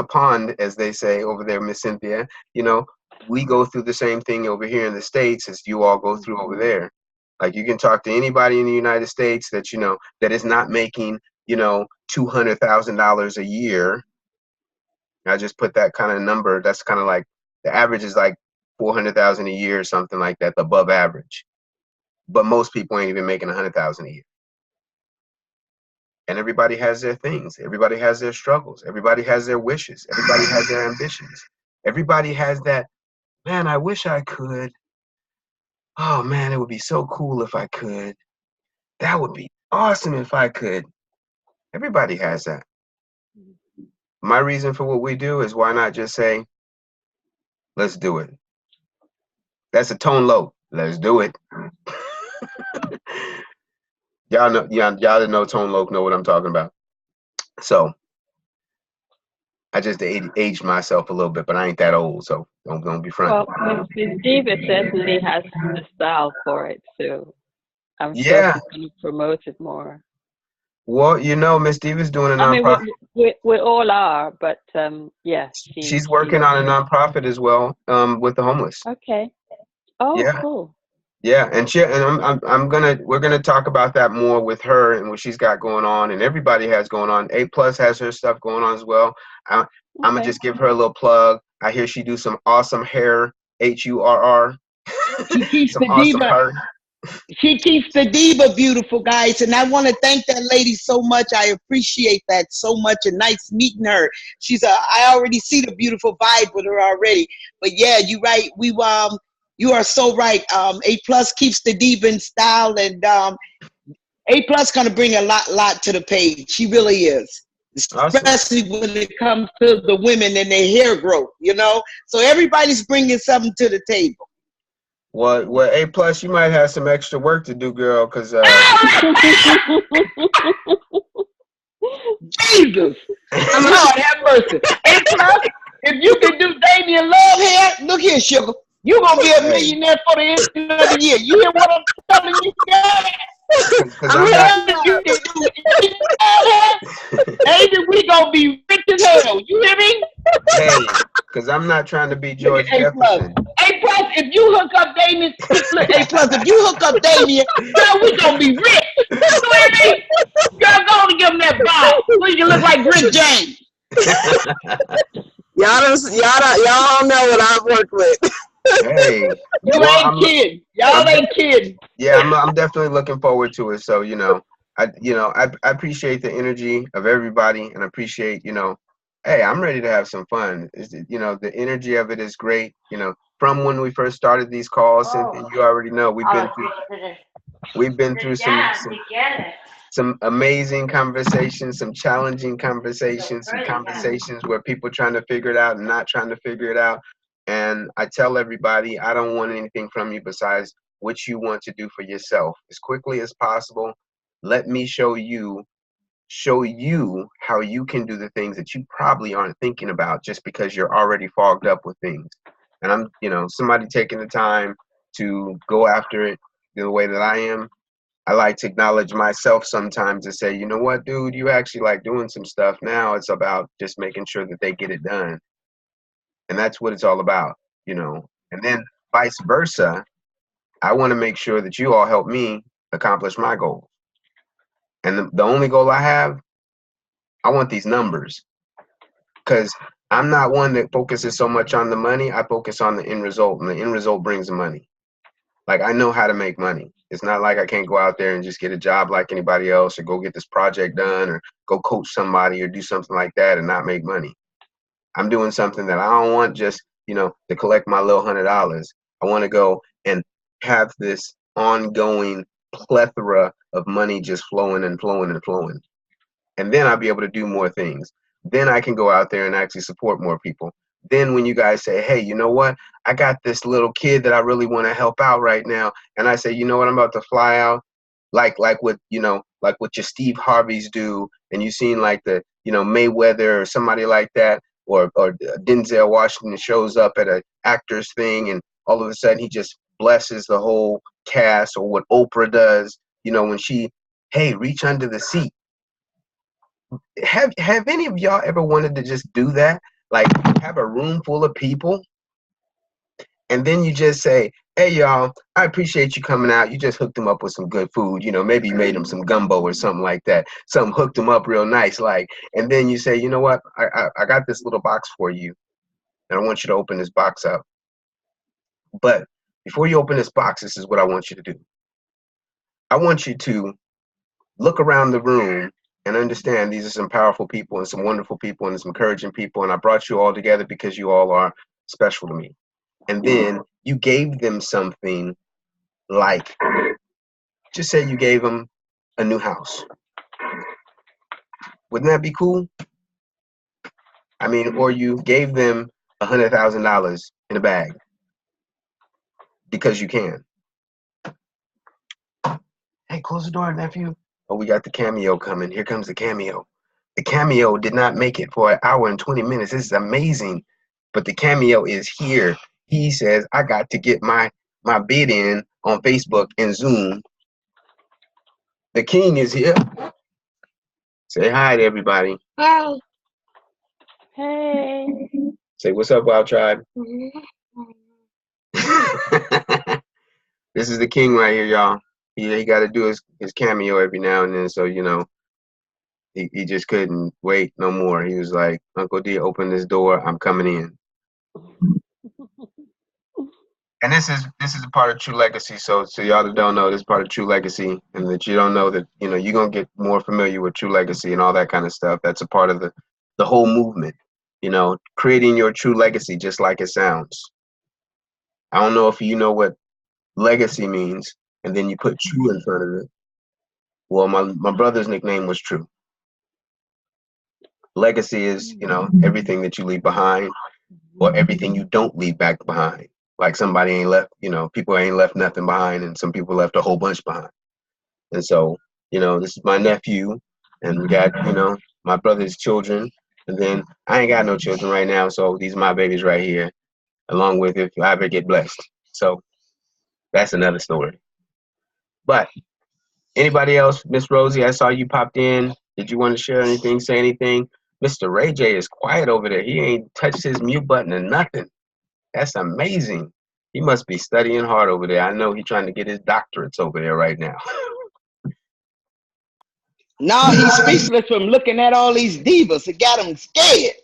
pond, as they say over there, Miss Cynthia, you know, we go through the same thing over here in the States as you all go through over there. Like you can talk to anybody in the United States that you know that is not making, you know, $200,000 a year. I just put that kind of number. That's kind of like the average is like 400,000 a year or something like that, above average. But most people ain't even making 100,000 a year. And everybody has their things. Everybody has their struggles. Everybody has their wishes. Everybody has their ambitions. Everybody has that, man, I wish I could. Oh man, it would be so cool if I could. That would be awesome if I could. Everybody has that. My reason for what we do is why not just say, let's do it. That's a tone low. Let's do it. Y'all know, y'all that know Tone Loc know what I'm talking about. So I just aged myself a little bit, but I ain't that old, so don't be fronting. Well, Miss Diva certainly has the style for it, so I'm sure Yeah. she's going to promote it more. Well, you know, Miss Diva's doing a I mean, nonprofit. we all are, but yeah, She's working on a nonprofit as well, with the homeless. Okay. Oh, Yeah. cool. Yeah, and we're gonna talk about that more with her and what she's got going on, and everybody has going on. A Plus has her stuff going on as well. I'm gonna just give her a little plug. I hear she do some awesome hair, HURR. She keeps Some the awesome diva. hair. She keeps the diva beautiful, guys, and I want to thank that lady so much. I appreciate that so much, and nice meeting her. I already see the beautiful vibe with her already. But yeah, you're right. You are so right. A Plus keeps the diva in style, and A Plus gonna bring a lot to the page. She really is, especially Awesome. when it comes to the women and their hair growth. You know, so everybody's bringing something to the table. Well, A Plus, you might have some extra work to do, girl, because Jesus, Lord have mercy. A Plus, if you can do Damien Love hair, look here, sugar. You're gonna be a millionaire for the end of the year. You hear what I'm telling you, guys? because I'm not. You can do Damien Love hair, baby, we gonna be rich as hell. You hear me? Hey, because I'm not trying to be George Jefferson. A Plus, if you hook up Damien, look, A Plus, if you hook up Damien, girl, we gonna be rich. You hear me? Girl, go on and give him that bob so you can look like Rick James. Y'all don't know what I've worked with. Hey, you ain't kidding. Y'all ain't kidding. Yeah, I'm definitely looking forward to it. So I appreciate the energy of everybody, and appreciate hey, I'm ready to have some fun. The energy of it is great. From when we first started these calls, and you already know we've been through some amazing conversations, some challenging conversations, some conversations where people trying to figure it out and not trying to figure it out. And I tell everybody, I don't want anything from you besides what you want to do for yourself as quickly as possible. Let me show you how you can do the things that you probably aren't thinking about just because you're already fogged up with things. And I'm, somebody taking the time to go after it the way that I am. I like to acknowledge myself sometimes and say, you know what, dude, you actually like doing some stuff. Now it's about just making sure that they get it done. And that's what it's all about. And then vice versa, I want to make sure that you all help me accomplish my goals. And the only goal I have, I want these numbers, because I'm not one that focuses so much on the money. I focus on the end result, and the end result brings the money. Like, I know how to make money. It's not like I can't go out there and just get a job like anybody else, or go get this project done, or go coach somebody, or do something like that and not make money. I'm doing something that I don't want just, to collect my little $100. I want to go and have this ongoing plethora of money just flowing and flowing and flowing. And then I'll be able to do more things. Then I can go out there and actually support more people. Then when you guys say, hey, you know what? I got this little kid that I really want to help out right now. And I say, you know what? I'm about to fly out. Like what, like what your Steve Harveys do. And you seen like the, Mayweather or somebody like that, or Denzel Washington shows up at an actor's thing and all of a sudden he just blesses the whole cast, or what Oprah does, when she, hey, reach under the seat. Have any of y'all ever wanted to just do that? Like have a room full of people and then you just say, hey y'all, I appreciate you coming out. You just hooked them up with some good food. Maybe you made them some gumbo or something like that. Something hooked them up real nice. And then you say, you know what? I got this little box for you. And I want you to open this box up. But before you open this box, this is what I want you to do. I want you to look around the room and understand these are some powerful people and some wonderful people and some encouraging people. And I brought you all together because you all are special to me. And then you gave them something like, just say you gave them a new house. Wouldn't that be cool? I mean, or you gave them $100,000 in a bag because you can. Hey, close the door, nephew. Oh, we got the cameo coming. Here comes the cameo. The cameo did not make it for 1 hour and 20 minutes. This is amazing. But the cameo is here. He says, I got to get my bid in on Facebook and Zoom. The king is here. Say hi to everybody. Hi. Hey. Say, what's up, Wild Tribe? This is the king right here, y'all. He got to do his cameo every now and then. So, he just couldn't wait no more. He was like, Uncle D, open this door. I'm coming in. And this is a part of True Legacy. So y'all that don't know, this is part of True Legacy, and that you don't know that, you're going to get more familiar with True Legacy and all that kind of stuff. That's a part of the whole movement, creating your true legacy, just like it sounds. I don't know if you know what legacy means, and then you put true in front of it. Well, my brother's nickname was True. Legacy is, everything that you leave behind, or everything you don't leave back behind. Like somebody ain't left, people ain't left nothing behind, and some people left a whole bunch behind. And so, this is my nephew, and we got, my brother's children, and then I ain't got no children right now, so these are my babies right here, along with if I ever get blessed. So that's another story. But anybody else? Miss Rosie, I saw you popped in. Did you want to share anything, say anything? Mr. Ray J is quiet over there. He ain't touched his mute button or nothing. That's amazing. He must be studying hard over there. I know he's trying to get his doctorates over there right now. No, he's speechless from looking at all these divas. It got him scared.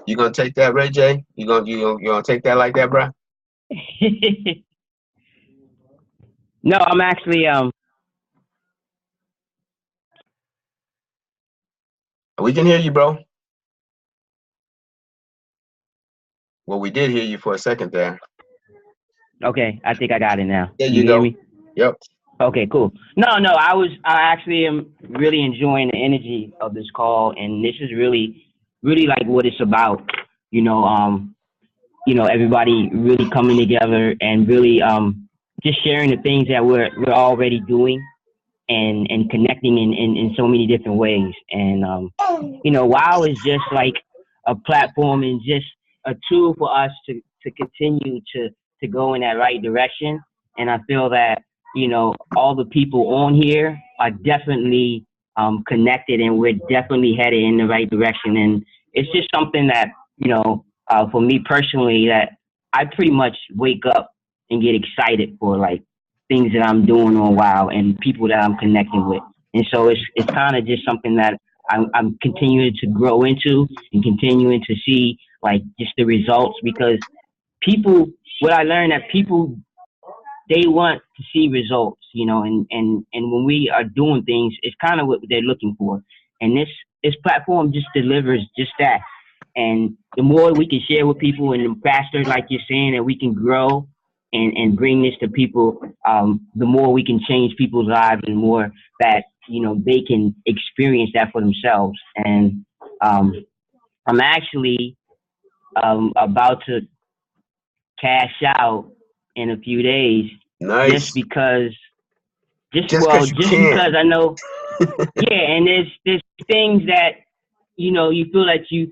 You gonna take that, Ray J? You gonna take that like that, bro? No, I'm actually We can hear you, bro. Well, we did hear you for a second there. Okay, I think I got it now. There you go. Hear me? Yep. Okay, cool. No, I actually am really enjoying the energy of this call, and this is really like what it's about. Everybody really coming together and really just sharing the things that we're already doing and connecting in so many different ways. And WOW is just like a platform and just a tool for us to continue to go in that right direction. And I feel that all the people on here are definitely connected, and we're definitely headed in the right direction. And it's just something that for me personally, that I pretty much wake up and get excited for, like things that I'm doing on WOW and people that I'm connecting with. And so it's kind of just something that I'm continuing to grow into and continuing to see like just the results, because what I learned that people, they want to see results, and when we are doing things, it's kind of what they're looking for. And this platform just delivers just that. And the more we can share with people and the faster, like you're saying, that we can grow, and bring this to people, the more we can change people's lives, and more that they can experience that for themselves. And I'm actually about to cash out in a few days, just Nice. because, Just because you just because can. I know, yeah. And there's things that you feel like you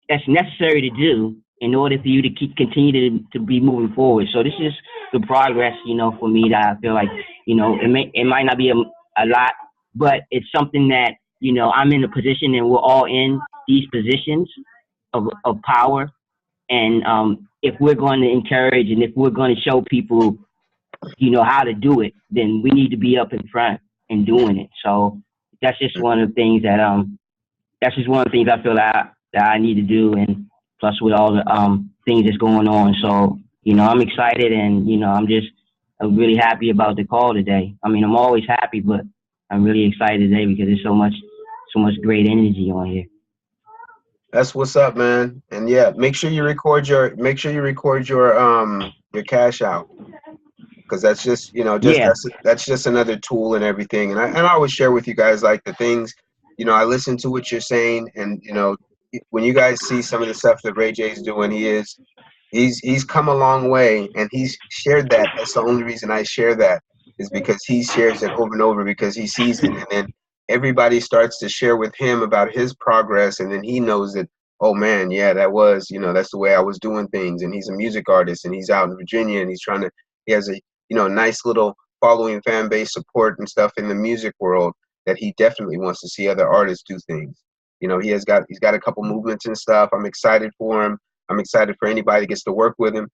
that's necessary to do in order for you to continue to be moving forward. So this is the progress, for me, that I feel like, it might not be a lot, but it's something that, I'm in a position, and we're all in these positions of power. And if we're going to encourage, and if we're going to show people, how to do it, then we need to be up in front and doing it. So that's just one of the things I feel that I need to do, and plus with all the things that's going on. So I'm excited, and I'm really happy about the call today. I mean, I'm always happy, but I'm really excited today because there's so much great energy on here. That's what's up, man. And yeah, make sure you record your cash out, because that's just Yeah, that's just another tool and everything. And I always share with you guys like the things, I listen to what you're saying, and when you guys see some of the stuff that Ray J's doing, he's come a long way, and he's shared that. That's the only reason I share that, is because he shares it over and over, because he sees it, and then everybody starts to share with him about his progress, and then he knows that, oh man, yeah, that was, that's the way I was doing things. And he's a music artist, and he's out in Virginia, and he has a nice little following, fan base, support and stuff in the music world, that he definitely wants to see other artists do things. He's got a couple movements and stuff. I'm excited for him. I'm excited for anybody that gets to work with him.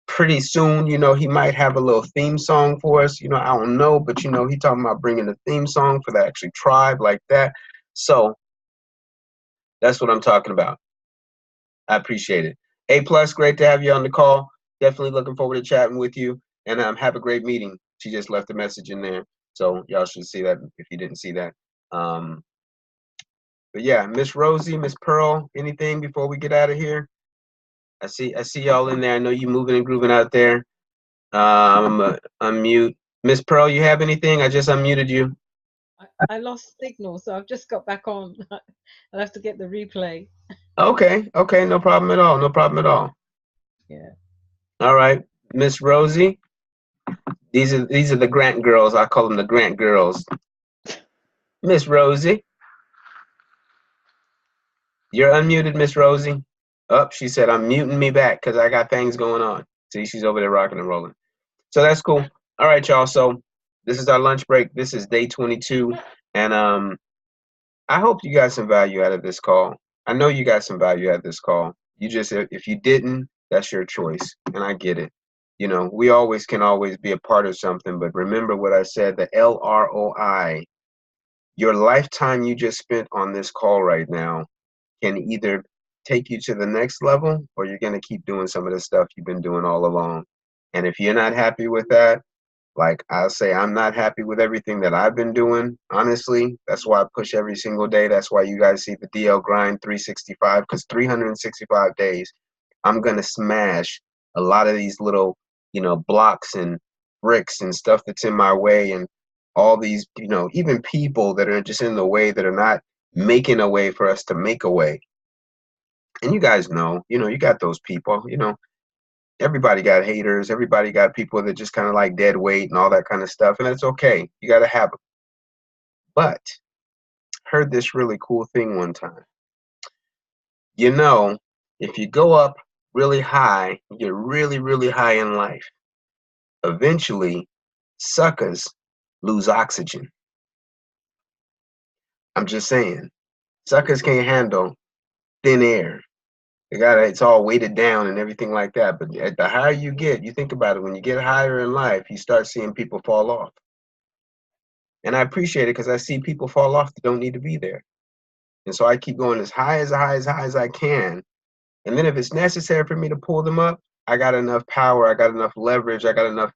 Pretty soon, he might have a little theme song for us. I don't know, but he talking about bringing a theme song for the actual tribe like that. So that's what I'm talking about. I appreciate it. A plus, great to have you on the call. Definitely looking forward to chatting with you. And have a great meeting. She just left a message in there, so y'all should see that if you didn't see that. But yeah, Miss Rosie, Miss Pearl, anything before we get out of here? I see y'all in there. I know you moving and grooving out there. Unmute. Miss Pearl, you have anything? I just unmuted you. I lost signal, so I've just got back on. I'll have to get the replay. Okay, no problem at all. No problem at all. Yeah. All right, Miss Rosie. These are the Grant girls. I call them the Grant girls. Miss Rosie. You're unmuted, Miss Rosie. Oh, she said, I'm muting me back because I got things going on. See, she's over there rocking and rolling. So that's cool. All right, y'all. So this is our lunch break. This is day 22. And I hope you got some value out of this call. I know you got some value out of this call. You just, if you didn't, that's your choice. And I get it. We can always be a part of something. But remember what I said, the LROI, your lifetime you just spent on this call right now can either take you to the next level, or you're going to keep doing some of the stuff you've been doing all along. And if you're not happy with that, like I'll say, I'm not happy with everything that I've been doing. Honestly, that's why I push every single day. That's why you guys see the DL grind 365, because 365 days, I'm going to smash a lot of these little, blocks and bricks and stuff that's in my way, and all these, even people that are just in the way, that are not making a way for us to make a way. And you guys know, you got those people, everybody got haters. Everybody got people that just kind of like dead weight and all that kind of stuff. And that's okay. You got to have them. But heard this really cool thing one time. If you go up really high, you get really, really high in life. Eventually, suckers lose oxygen. I'm just saying. Suckers can't handle thin air. It's all weighted down and everything like that. But at the higher you get, you think about it, when you get higher in life, you start seeing people fall off. And I appreciate it, because I see people fall off that don't need to be there. And so I keep going as high as I can. And then if it's necessary for me to pull them up, I got enough power, I got enough leverage, I got enough,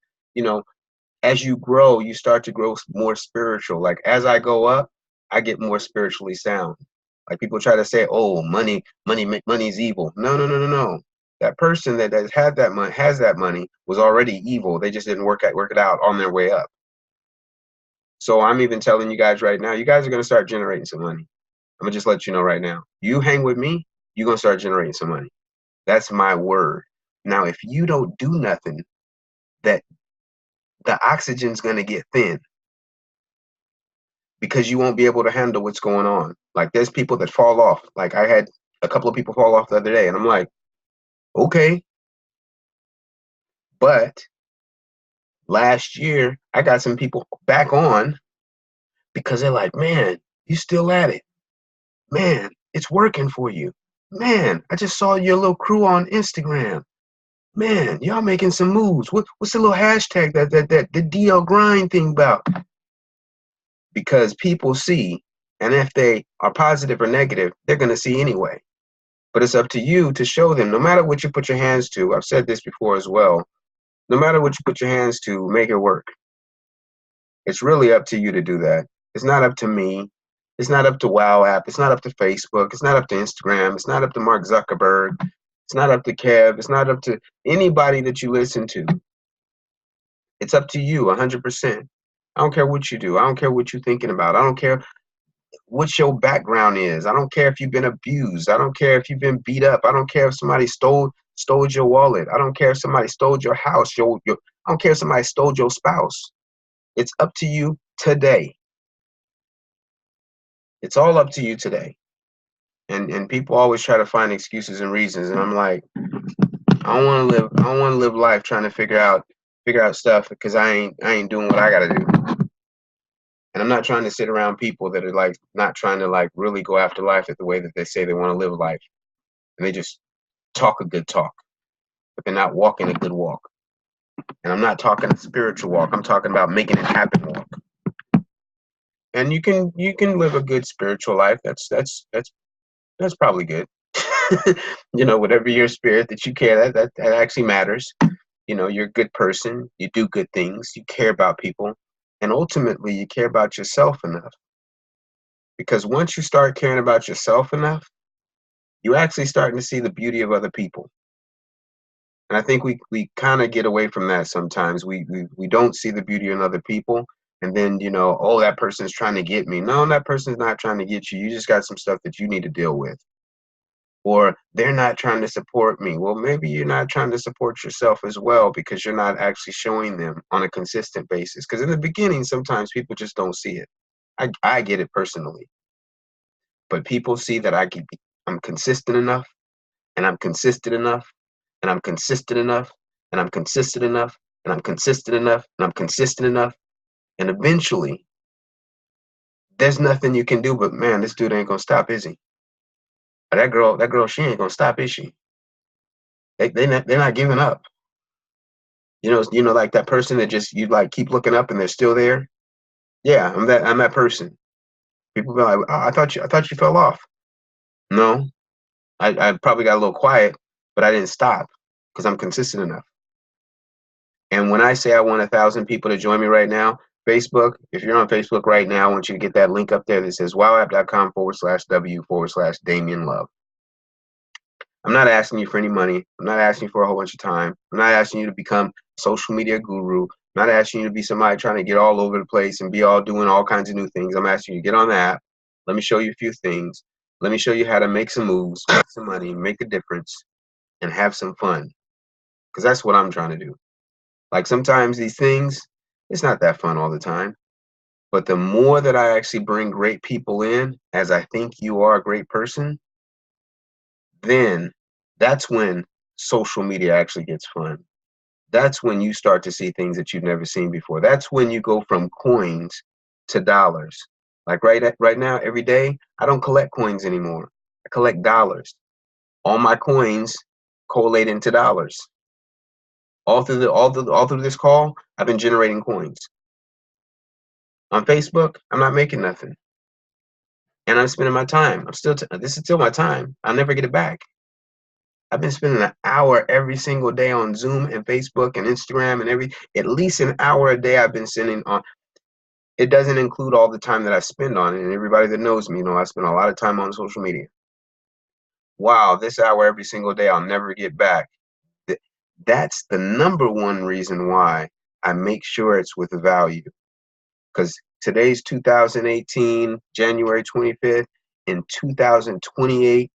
as you grow, you start to grow more spiritual. Like as I go up, I get more spiritually sound. Like people try to say, oh, money's evil. No. That person that has that money was already evil. They just didn't work it out on their way up. So I'm even telling you guys right now, you guys are going to start generating some money. I'm going to just let you know right now. You hang with me, you're going to start generating some money. That's my word. Now, if you don't do nothing, that the oxygen's going to get thin because you won't be able to handle what's going on. Like there's people that fall off. Like I had a couple of people fall off the other day, and I'm like, okay. But last year, I got some people back on because they're like, man, you still at it. Man, it's working for you. Man, I just saw your little crew on Instagram. Man, y'all making some moves. What's the little hashtag that the DL grind thing about? Because people see, and if they are positive or negative, they're going to see anyway. But it's up to you to show them, no matter what you put your hands to. I've said this before as well. No matter what you put your hands to, make it work. It's really up to you to do that. It's not up to me. It's not up to Wow App. It's not up to Facebook. It's not up to Instagram. It's not up to Mark Zuckerberg. It's not up to Kev. It's not up to anybody that you listen to. It's up to you 100%. I don't care what you do. I don't care what you're thinking about. I don't care what your background is. I don't care if you've been abused. I don't care if you've been beat up. I don't care if somebody stole your wallet. I don't care if somebody stole your house. I don't care if somebody stole your spouse. It's up to you today. It's all up to you today. And people always try to find excuses and reasons, and I'm like, I don't want to live life trying to figure out stuff because I ain't doing what I got to do. And I'm not trying to sit around people that are like not trying to like really go after life at the way that they say they want to live life. And they just talk a good talk, but they're not walking a good walk. And I'm not talking a spiritual walk. I'm talking about making it happen walk. And you can live a good spiritual life. That's probably good. You know, whatever your spirit that you care, that actually matters. You know, you're a good person. You do good things. You care about people. And ultimately, you care about yourself enough. Because once you start caring about yourself enough, you actually starting to see the beauty of other people. And I think we kind of get away from that sometimes. We don't see the beauty in other people. And then, you know, oh, that person's trying to get me. No, that person's not trying to get you. You just got some stuff that you need to deal with. Or they're not trying to support me. Well, maybe you're not trying to support yourself as well because you're not actually showing them on a consistent basis. Because in the beginning, sometimes people just don't see it. I get it personally. But people see that I'm consistent enough, and I'm consistent enough, and I'm consistent enough, and I'm consistent enough, and I'm consistent enough, and I'm consistent enough. And eventually, there's nothing you can do but, man, this dude ain't going to stop, is he? Or that girl, she ain't going to stop, is she? They're not giving up. You know, like that person that just, you like keep looking up and they're still there. Yeah, I'm that person. People be like, oh, I thought you fell off. No, I probably got a little quiet, but I didn't stop because I'm consistent enough. And when I say I want 1,000 people to join me right now, Facebook, if you're on Facebook right now, I want you to get that link up there that says wowapp.com/w/Damian Love. I'm not asking you for any money. I'm not asking you for a whole bunch of time. I'm not asking you to become a social media guru. I'm not asking you to be somebody trying to get all over the place and be all doing all kinds of new things. I'm asking you to get on the app. Let me show you a few things. Let me show you how to make some moves, make some money, make a difference, and have some fun. Because that's what I'm trying to do. Like sometimes these things, it's not that fun all the time. But the more that I actually bring great people in, as I think you are a great person, then that's when social media actually gets fun. That's when you start to see things that you've never seen before. That's when you go from coins to dollars. Like right now, every day, I don't collect coins anymore. I collect dollars. All my coins collate into dollars. All through this call, I've been generating coins. On Facebook, I'm not making nothing. And I'm spending my time. This is still my time. I'll never get it back. I've been spending an hour every single day on Zoom and Facebook and Instagram and at least an hour a day I've been sending on. It doesn't include all the time that I spend on it. And everybody that knows me, I spend a lot of time on social media. wow, this hour every single day, I'll never get back. That's the number one reason why I make sure it's with value. Because today's 2018, January 25th. In 2028,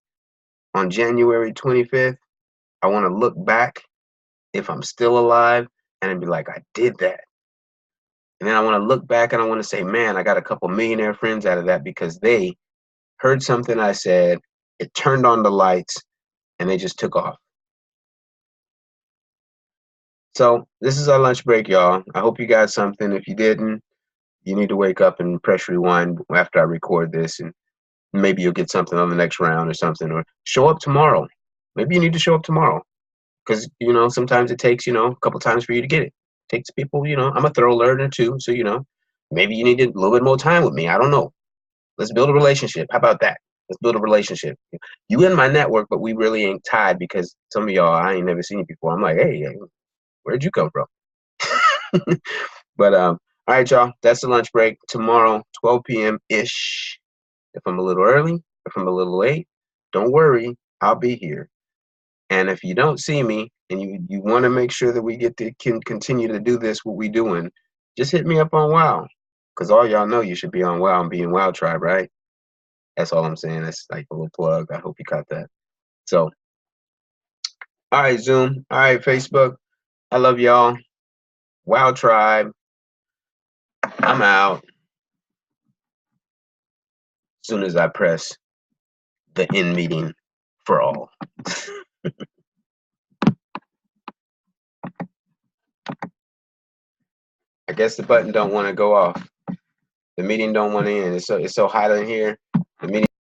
on January 25th, I want to look back if I'm still alive and be like, I did that. And then I want to look back and I want to say, man, I got a couple millionaire friends out of that because they heard something I said, it turned on the lights, and they just took off. So this is our lunch break, y'all. I hope you got something. If you didn't, you need to wake up and press rewind after I record this, and maybe you'll get something on the next round or something, or show up tomorrow. Maybe you need to show up tomorrow because, you know, sometimes it takes, you know, a couple times for you to get it. It takes people, you know, I'm a thorough learner too. So, you know, maybe you need a little bit more time with me. I don't know. Let's build a relationship. How about that? Let's build a relationship. You in my network, but we really ain't tied because some of y'all, I ain't never seen you before. I'm like, hey, where'd you come from? But all right, y'all. That's the lunch break. Tomorrow, 12 p.m. ish. If I'm a little early, if I'm a little late, don't worry. I'll be here. And if you don't see me and you want to make sure that we can continue to do this, what we doing, just hit me up on WoW. Because all y'all know you should be on WoW and be in WoW Tribe, right? That's all I'm saying. That's like a little plug. I hope you caught that. So, all right, Zoom. All right, Facebook. I love y'all. WoW Tribe. I'm out. As soon as I press the end meeting for all. I guess the button don't want to go off. The meeting don't want to end. It's so hot in here. The meeting